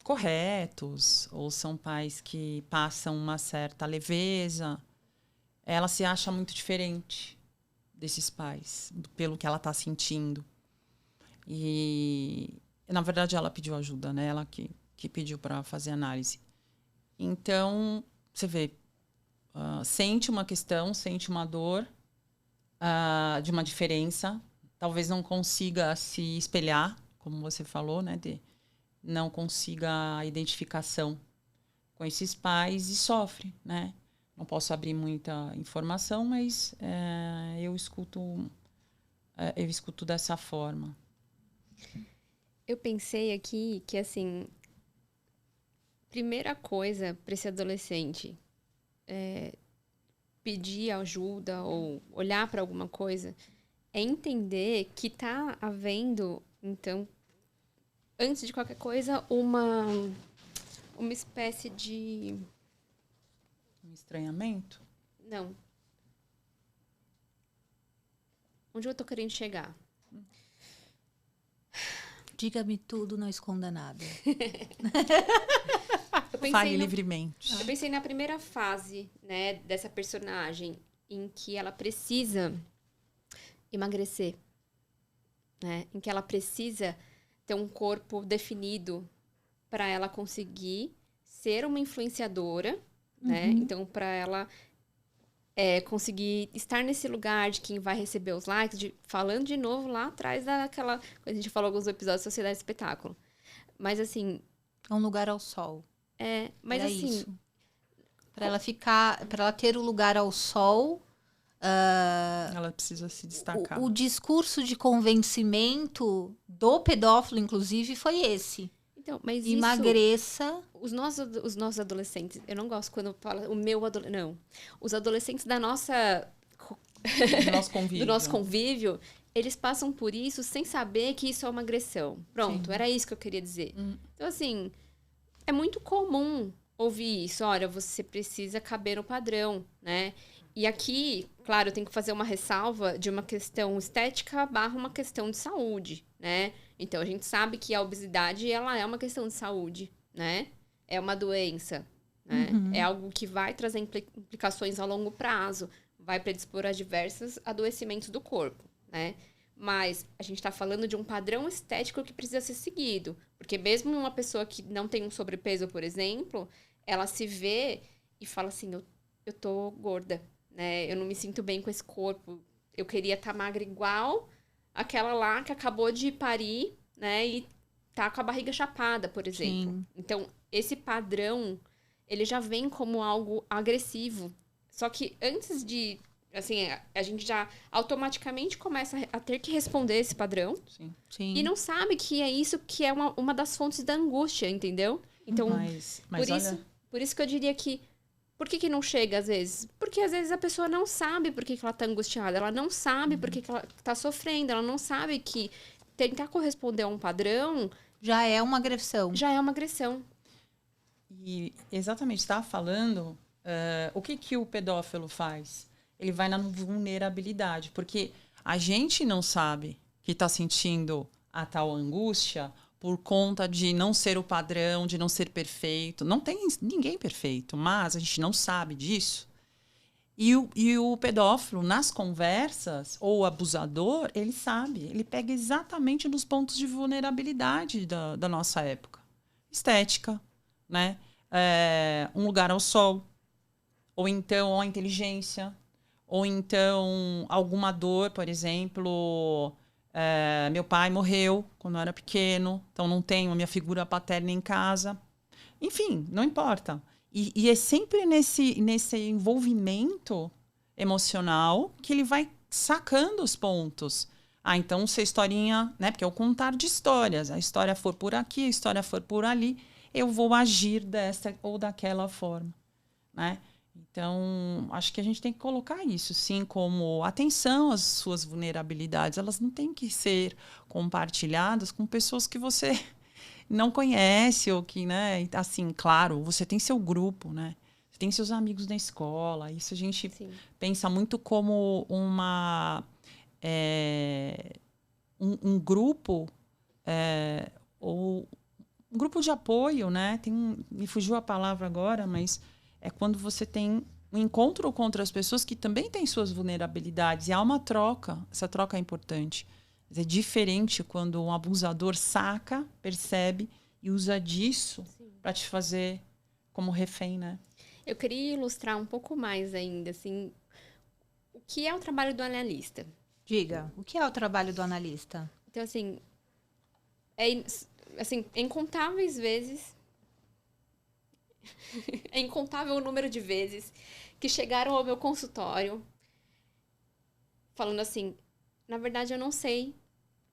corretos, ou são pais que passam uma certa leveza, ela se acha muito diferente desses pais, pelo que ela está sentindo. E, na verdade, ela pediu ajuda, né? Ela que pediu para fazer análise. Então, você vê, sente uma questão, sente uma dor de uma diferença, talvez não consiga se espelhar, como você falou, né? Não consiga a identificação com esses pais e sofre, né? Não posso abrir muita informação, mas eu escuto dessa forma. Eu pensei aqui que, assim, primeira coisa para esse adolescente pedir ajuda ou olhar para alguma coisa é entender que tá havendo, então, antes de qualquer coisa, uma espécie de... Um estranhamento? Não. Onde eu tô querendo chegar? Diga-me tudo, não esconda nada. Fale livremente. Eu pensei na primeira fase, né, dessa personagem, em que ela precisa emagrecer, né? Em que ela precisa ter um corpo definido para ela conseguir ser uma influenciadora, né? Então, para ela conseguir estar nesse lugar de quem vai receber os likes, falando de novo lá atrás daquela... A gente falou alguns episódios da Sociedade de Espetáculo. Mas, assim... É um lugar ao sol. Mas era assim... Para ela ter o lugar ao sol... ela precisa se destacar. O discurso de convencimento do pedófilo, inclusive, foi esse. Então, mas emagreça. Os nossos adolescentes, eu não gosto quando fala o meu adolescente. Não. Os adolescentes da nossa do nosso convívio. do nosso convívio, eles passam por isso sem saber que isso é uma agressão. Pronto, era isso que eu queria dizer. Então, assim, é muito comum ouvir isso. Olha, você precisa caber no padrão, né? E aqui, claro, eu tenho que fazer uma ressalva de uma questão estética / uma questão de saúde, né? Então, a gente sabe que a obesidade, ela é uma questão de saúde, né? É uma doença, né? É algo que vai trazer implicações a longo prazo, vai predispor a diversos adoecimentos do corpo, né? Mas a gente está falando de um padrão estético que precisa ser seguido. Porque mesmo uma pessoa que não tem um sobrepeso, por exemplo, ela se vê e fala assim, eu tô gorda, né? Eu não me sinto bem com esse corpo. Eu queria estar magra igual aquela lá que acabou de parir, né? E tá com a barriga chapada, por exemplo. Sim. Então, esse padrão, ele já vem como algo agressivo. Só que antes de... Assim, a gente já automaticamente começa a ter que responder esse padrão. Sim. Sim. E não sabe que é isso que é uma das fontes da angústia, entendeu? Então, Mas por isso que eu diria que... Por que não chega, às vezes? Porque, às vezes, a pessoa não sabe por que ela tá angustiada. Ela não sabe por que ela tá sofrendo. Ela não sabe que tentar corresponder a um padrão... Já é uma agressão. Já é uma agressão. E exatamente, estava falando, o que o pedófilo faz? Ele vai na vulnerabilidade, porque a gente não sabe que está sentindo a tal angústia por conta de não ser o padrão, de não ser perfeito. Não tem ninguém perfeito, mas a gente não sabe disso. E o pedófilo, nas conversas, ou o abusador, ele sabe, ele pega exatamente nos pontos de vulnerabilidade da nossa época. Estética, né? Um lugar ao sol, ou então a inteligência, ou então alguma dor, por exemplo, meu pai morreu quando eu era pequeno, então não tenho a minha figura paterna em casa. Enfim, não importa. E é sempre nesse envolvimento emocional que ele vai sacando os pontos. Então, se a historinha, né? Porque é o contar de histórias. A história for por aqui, a história for por ali, eu vou agir dessa ou daquela forma, né? Então, acho que a gente tem que colocar isso, sim, como atenção às suas vulnerabilidades. Elas não têm que ser compartilhadas com pessoas que você não conhece ou que, né? Assim, claro, você tem seu grupo, né? Você tem seus amigos na escola. Isso a gente pensa muito como um grupo ou um grupo de apoio, né? Me fugiu a palavra agora, mas é quando você tem um encontro com outras pessoas que também têm suas vulnerabilidades. E há uma troca. Essa troca é importante. É diferente quando um abusador saca, percebe e usa disso para te fazer como refém, né? Eu queria ilustrar um pouco mais ainda, assim, o que é o trabalho do analista. Diga, o que é o trabalho do analista? Então, assim, incontáveis vezes, é incontável o número de vezes que chegaram ao meu consultório falando assim, na verdade, eu não sei.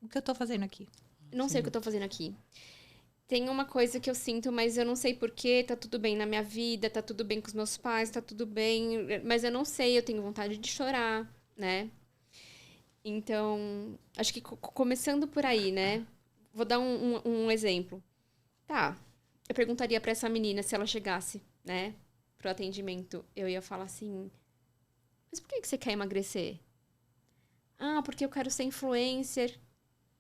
O que eu tô fazendo aqui? Não sei o que eu tô fazendo aqui. Tem uma coisa que eu sinto, mas eu não sei porquê. Tá tudo bem na minha vida, tá tudo bem com os meus pais, tá tudo bem. Mas eu não sei, eu tenho vontade de chorar, né? Então, acho que começando por aí, né? Vou dar um exemplo. Tá, eu perguntaria pra essa menina se ela chegasse, né? Pro atendimento. Eu ia falar assim, mas por que você quer emagrecer? Ah, porque eu quero ser influencer.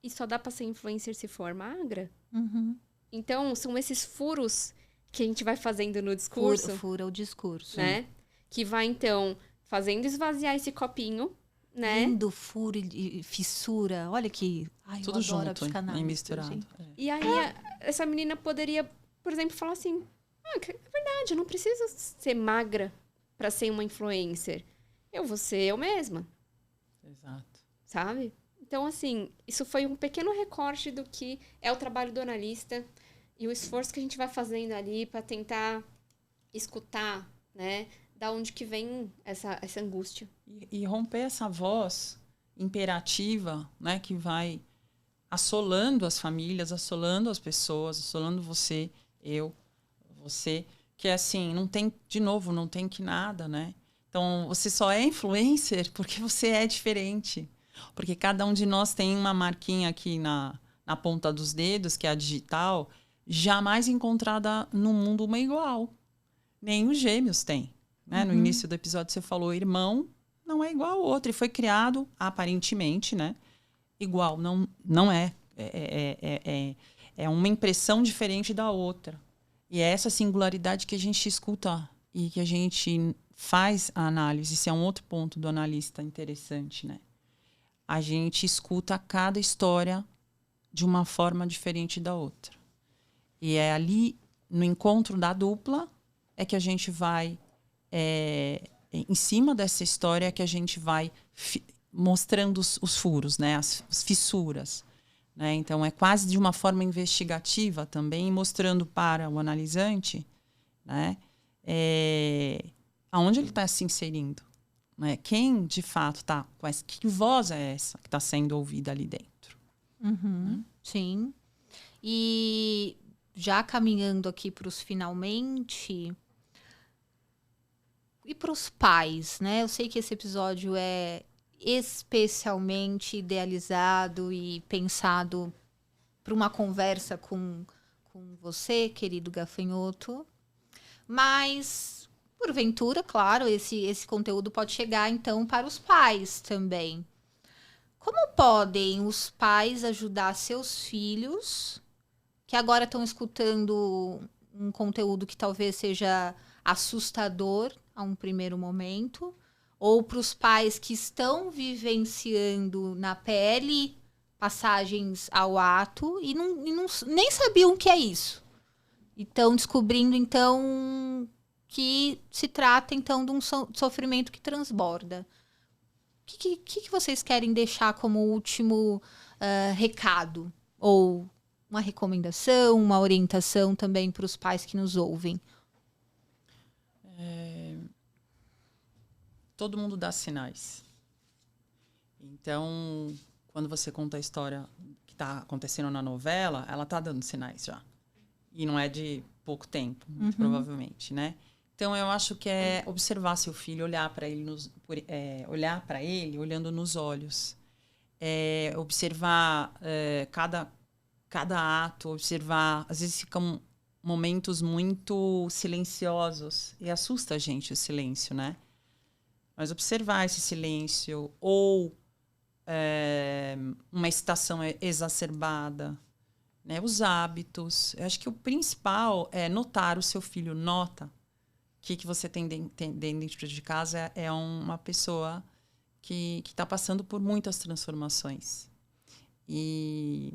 E só dá pra ser influencer se for magra? Uhum. Então, são esses furos que a gente vai fazendo no discurso. Fura o discurso. Né? Que vai, então, fazendo esvaziar esse copinho, né? Lindo furo e fissura. Olha que... Ai, tudo eu adoro a junto psicanálise, e misturado. gente. E aí, essa menina poderia, por exemplo, falar assim, é verdade, eu não preciso ser magra pra ser uma influencer. Eu vou ser eu mesma. Exato. Sabe? Então, assim, isso foi um pequeno recorte do que é o trabalho do analista e o esforço que a gente vai fazendo ali para tentar escutar, né? Da onde que vem essa angústia. E romper essa voz imperativa, né? Que vai assolando as famílias, assolando as pessoas, assolando você, você. Que é assim, não tem, de novo, não tem que nada, né? Então, você só é influencer porque você é diferente. Porque cada um de nós tem uma marquinha aqui na ponta dos dedos, que é a digital, jamais encontrada no mundo uma igual. Nem os gêmeos têm. Né? No início do episódio você falou, irmão não é igual ao outro. E foi criado, aparentemente, né? Igual. Não é. É uma impressão diferente da outra. E é essa singularidade que a gente escuta e que a gente faz a análise. Esse é um outro ponto do analista interessante, né? A gente escuta cada história de uma forma diferente da outra. E é ali, no encontro da dupla, é que a gente vai, em cima dessa história, que a gente vai mostrando os furos, né? As fissuras. Né? Então, é quase de uma forma investigativa também, mostrando para o analisante, né? Aonde ele está se inserindo. Né? Quem, de fato, está... Que voz é essa que está sendo ouvida ali dentro? Sim. E já caminhando aqui para os finalmente... E para os pais, né? Eu sei que esse episódio é especialmente idealizado e pensado para uma conversa com você, querido gafanhoto. Mas, porventura, claro, esse conteúdo pode chegar, então, para os pais também. Como podem os pais ajudar seus filhos, que agora estão escutando um conteúdo que talvez seja assustador a um primeiro momento, ou para os pais que estão vivenciando na pele passagens ao ato e nem sabiam o que é isso. E estão descobrindo, então, que se trata, então, de um sofrimento que transborda. O que vocês querem deixar como último recado? Ou uma recomendação, uma orientação também para os pais que nos ouvem? Todo mundo dá sinais. Então, quando você conta a história que está acontecendo na novela, ela está dando sinais já. E não é de pouco tempo, muito provavelmente, né? Então, eu acho que é observar seu filho, olhar para ele, olhando nos olhos. Observar cada ato, observar... Às vezes ficam momentos muito silenciosos e assusta a gente o silêncio, né? Mas observar esse silêncio ou uma excitação exacerbada, né? Os hábitos. Eu acho que o principal é notar o seu filho. Nota que você tem dentro de casa é uma pessoa que está passando por muitas transformações. E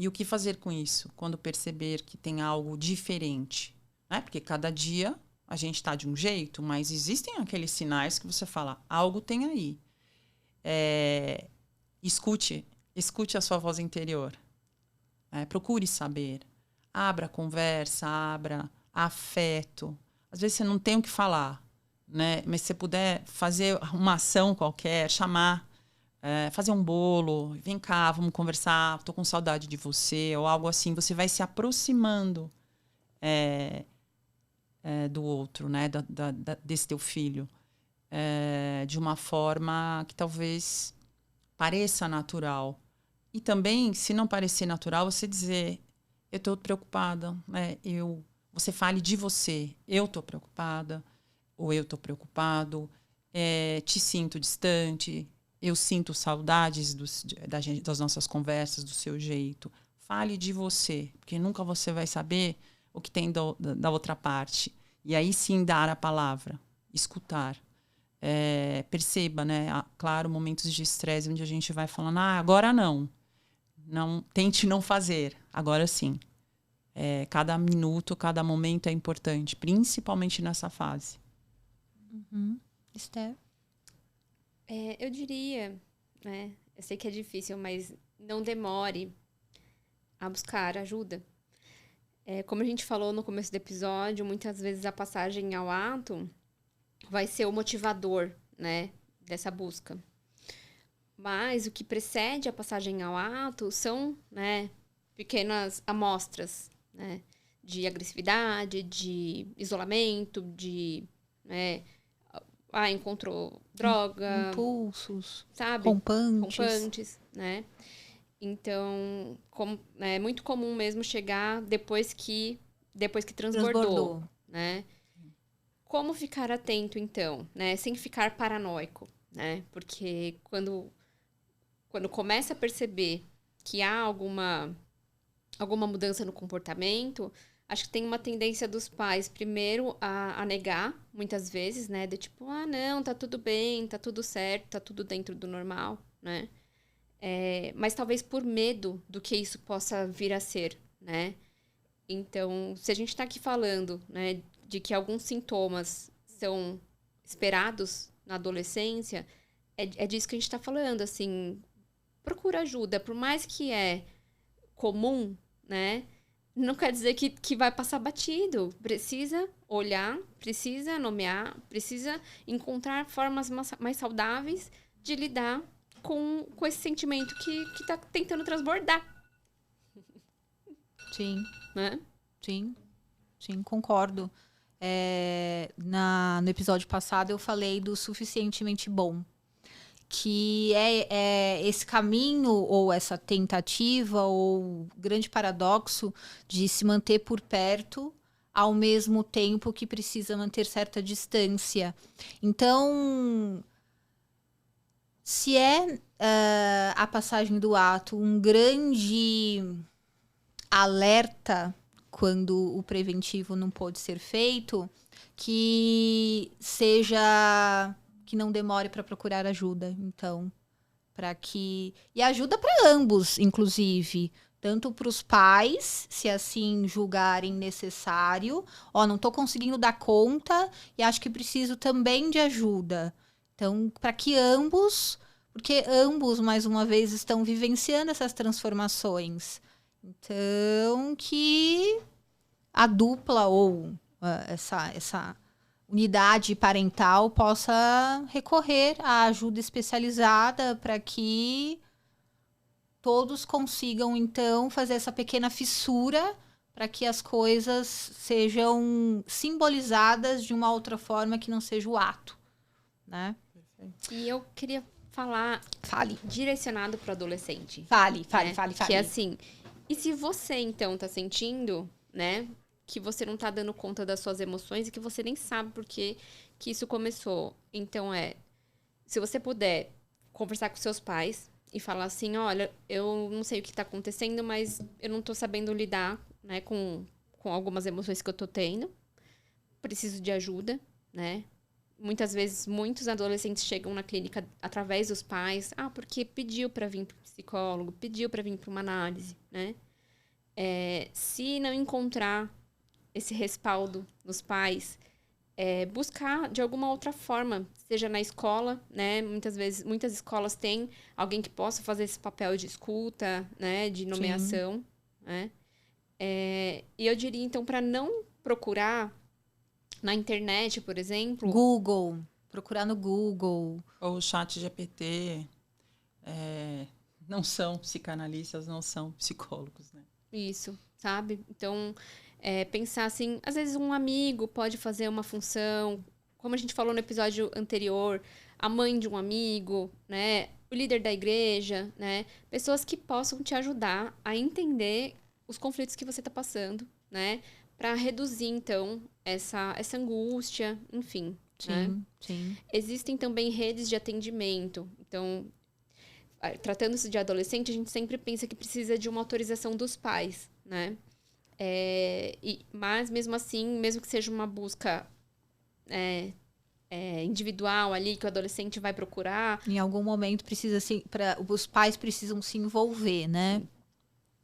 o que fazer com isso quando perceber que tem algo diferente? Né? Porque cada dia a gente está de um jeito, mas existem aqueles sinais que você fala, algo tem aí. Escute a sua voz interior. Procure saber. Abra a conversa, abra afeto. Às vezes você não tem o que falar, né? Mas se você puder fazer uma ação qualquer, chamar, fazer um bolo, vem cá, vamos conversar, estou com saudade de você, ou algo assim, você vai se aproximando do outro, né? Desse teu filho, de uma forma que talvez pareça natural. E também, se não parecer natural, você dizer, eu estou preocupada, né? Você fale de você, eu estou preocupada, ou eu estou preocupado, te sinto distante, eu sinto saudades das nossas conversas, do seu jeito. Fale de você, porque nunca você vai saber o que tem da outra parte. E aí sim dar a palavra, escutar. Perceba, né? Claro, momentos de estresse onde a gente vai falando, agora não. Tente não fazer, agora sim. Cada minuto, cada momento é importante, principalmente nessa fase. Esther? Eu diria, né? Eu sei que é difícil, mas não demore a buscar ajuda. Como a gente falou no começo do episódio, muitas vezes a passagem ao ato vai ser o motivador, né, dessa busca. Mas o que precede a passagem ao ato são, né, pequenas amostras, né, de agressividade, de isolamento, de encontrou droga, impulsos, sabe? rompantes, né? Então, é muito comum mesmo chegar depois que transbordou, né? Como ficar atento, então, né? Sem ficar paranoico, né? Porque quando começa a perceber que há alguma mudança no comportamento, acho que tem uma tendência dos pais, primeiro, a negar, muitas vezes, né? De tipo, não, tá tudo bem, tá tudo certo, tá tudo dentro do normal, né? Mas talvez por medo do que isso possa vir a ser, né? Então, se a gente tá aqui falando, né, de que alguns sintomas são esperados na adolescência, é disso que a gente tá falando, assim, procura ajuda, por mais que é comum, né? Não quer dizer que vai passar batido. Precisa olhar, precisa nomear, precisa encontrar formas mais saudáveis de lidar com esse sentimento que tá tentando transbordar. Sim. Né? Sim, concordo. No episódio passado eu falei do suficientemente bom, que é esse caminho ou essa tentativa ou grande paradoxo de se manter por perto ao mesmo tempo que precisa manter certa distância. Então, se a passagem do ato um grande alerta quando o preventivo não pode ser feito, que não demore para procurar ajuda. Então, e ajuda para ambos, inclusive, tanto para os pais, se assim julgarem necessário, não estou conseguindo dar conta e acho que preciso também de ajuda. Então, para que porque ambos, mais uma vez, estão vivenciando essas transformações. Então, que a dupla ou essa unidade parental possa recorrer à ajuda especializada para que todos consigam, então, fazer essa pequena fissura para que as coisas sejam simbolizadas de uma outra forma que não seja o ato, né? Perfeito. E eu queria falar direcionado para o adolescente. Fale. Que é assim, e se você, então, tá sentindo, né, que você não tá dando conta das suas emoções e que você nem sabe por que isso começou. Então, se você puder conversar com seus pais e falar assim, olha, eu não sei o que tá acontecendo, mas eu não tô sabendo lidar, né, com algumas emoções que eu tô tendo. Preciso de ajuda, né? Muitas vezes, muitos adolescentes chegam na clínica através dos pais. Porque pediu para vir para o psicólogo, pediu para vir para uma análise, né? Se não encontrar esse respaldo nos pais, buscar de alguma outra forma, seja na escola, né? Muitas escolas têm alguém que possa fazer esse papel de escuta, né? De nomeação, né? E eu diria, então, para não procurar na internet, por exemplo... Procurar no Google. Ou o ChatGPT. Não são psicanalistas, não são psicólogos, né? Isso, sabe? Então, pensar assim... Às vezes um amigo pode fazer uma função... Como a gente falou no episódio anterior, a mãe de um amigo, né? O líder da igreja, né? Pessoas que possam te ajudar a entender os conflitos que você está passando, né? Para reduzir, então, essa angústia, enfim. Sim. Existem também redes de atendimento. Então, tratando-se de adolescente, a gente sempre pensa que precisa de uma autorização dos pais, né? Mas, mesmo assim, mesmo que seja uma busca individual ali, que o adolescente vai procurar... Em algum momento, os pais precisam se envolver, né?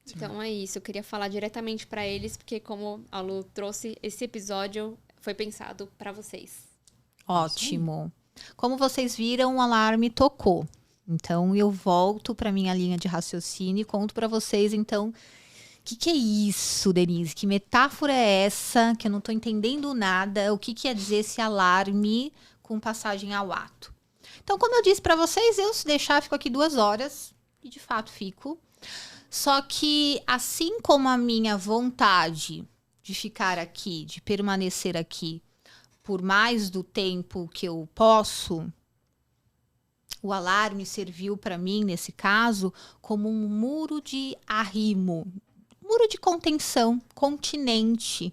Sim. Então é isso, eu queria falar diretamente para eles, porque como a Lu trouxe, esse episódio foi pensado para vocês. Ótimo. Como vocês viram, o alarme tocou. Então eu volto para minha linha de raciocínio e conto para vocês, então, o que é isso, Denise? Que metáfora é essa? Que eu não estou entendendo nada. O que quer dizer esse alarme com passagem ao ato? Então, como eu disse para vocês, eu se deixar, fico aqui 2 horas. E de fato fico. Só que, assim como a minha vontade de ficar aqui, de permanecer aqui, por mais do tempo que eu posso, o alarme serviu para mim, nesse caso, como um muro de arrimo, muro de contenção, continente.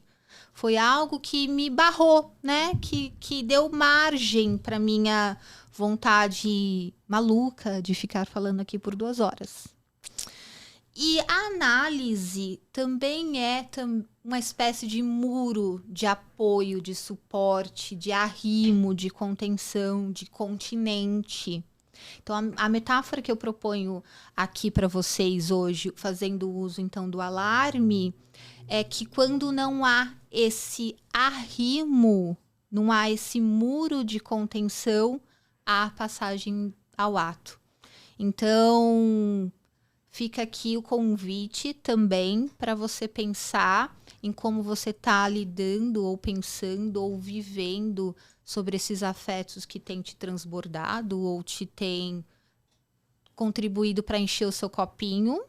Foi algo que me barrou, né? Que deu margem para minha vontade maluca de ficar falando aqui por 2 horas. E a análise também é uma espécie de muro de apoio, de suporte, de arrimo, de contenção, de continente. Então, a metáfora que eu proponho aqui para vocês hoje, fazendo uso então do alarme, é que quando não há esse arrimo, não há esse muro de contenção, há passagem ao ato. Então, fica aqui o convite também para você pensar em como você está lidando, ou pensando, ou vivendo sobre esses afetos que têm te transbordado ou te têm contribuído para encher o seu copinho,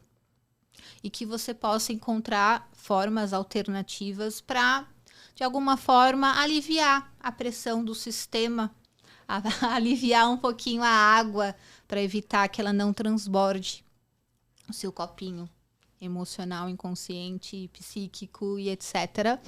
e que você possa encontrar formas alternativas para, de alguma forma, aliviar a pressão do sistema, aliviar um pouquinho a água para evitar que ela não transborde o seu copinho emocional, inconsciente, psíquico e etc.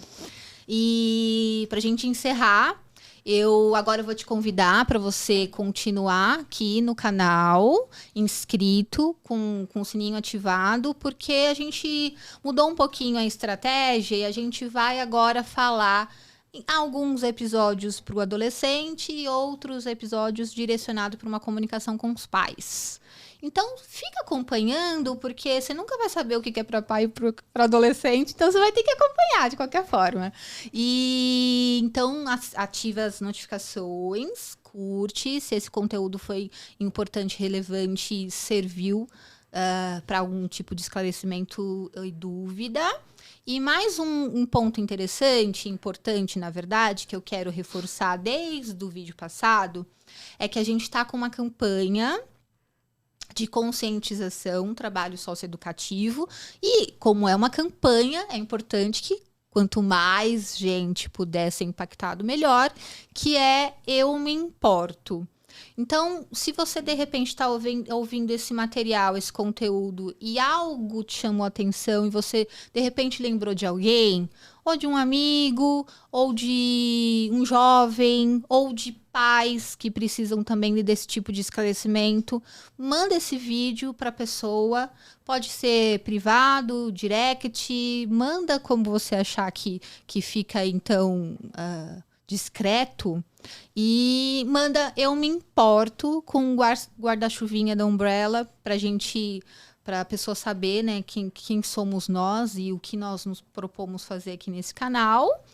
E para a gente encerrar, eu agora vou te convidar para você continuar aqui no canal, inscrito, com o sininho ativado, porque a gente mudou um pouquinho a estratégia e a gente vai agora falar em alguns episódios para o adolescente e outros episódios direcionados para uma comunicação com os pais. Então, fica acompanhando, porque você nunca vai saber o que é para pai e para adolescente, então você vai ter que acompanhar de qualquer forma. E então, ativa as notificações, curte, se esse conteúdo foi importante, relevante, serviu para algum tipo de esclarecimento e dúvida. E mais um ponto interessante, importante, na verdade, que eu quero reforçar desde o vídeo passado, é que a gente está com uma campanha de conscientização, trabalho socioeducativo, e como é uma campanha, é importante que quanto mais gente puder ser impactado, melhor, que é Eu Me Importo. Então, se você de repente está ouvindo esse material, esse conteúdo, e algo te chamou a atenção e você de repente lembrou de alguém, ou de um amigo, ou de um jovem, ou de pais que precisam também desse tipo de esclarecimento, manda esse vídeo para a pessoa, pode ser privado, direct, manda como você achar que fica então discreto, e manda Eu Me Importo com guarda-chuvinha da Umbrella para a pessoa saber, né, quem somos nós e o que nós nos propomos fazer aqui nesse canal.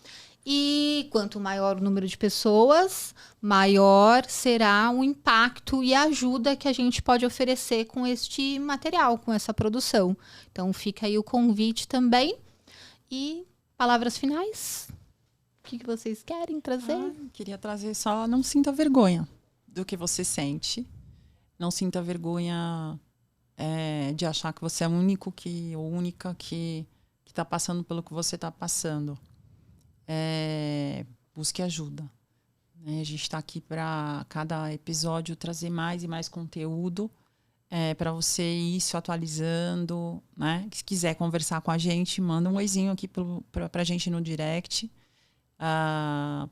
E quanto maior o número de pessoas, maior será o impacto e a ajuda que a gente pode oferecer com este material, com essa produção. Então fica aí o convite também. E palavras finais? O que vocês querem trazer? Queria trazer só, não sinta vergonha do que você sente. Não sinta vergonha de achar que você é o único ou única que está passando pelo que você está passando. Busque ajuda. A gente está aqui para cada episódio trazer mais e mais conteúdo para você ir se atualizando, né? Se quiser conversar com a gente, manda um oizinho aqui para a gente no direct,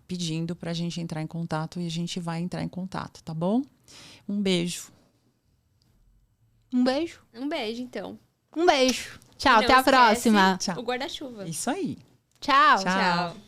pedindo para a gente entrar em contato, e a gente vai entrar em contato, tá bom? Um beijo. Um beijo? Um beijo, então. Um beijo. Tchau, até a próxima. Tchau. O guarda-chuva. Isso aí. Tchau. Tchau.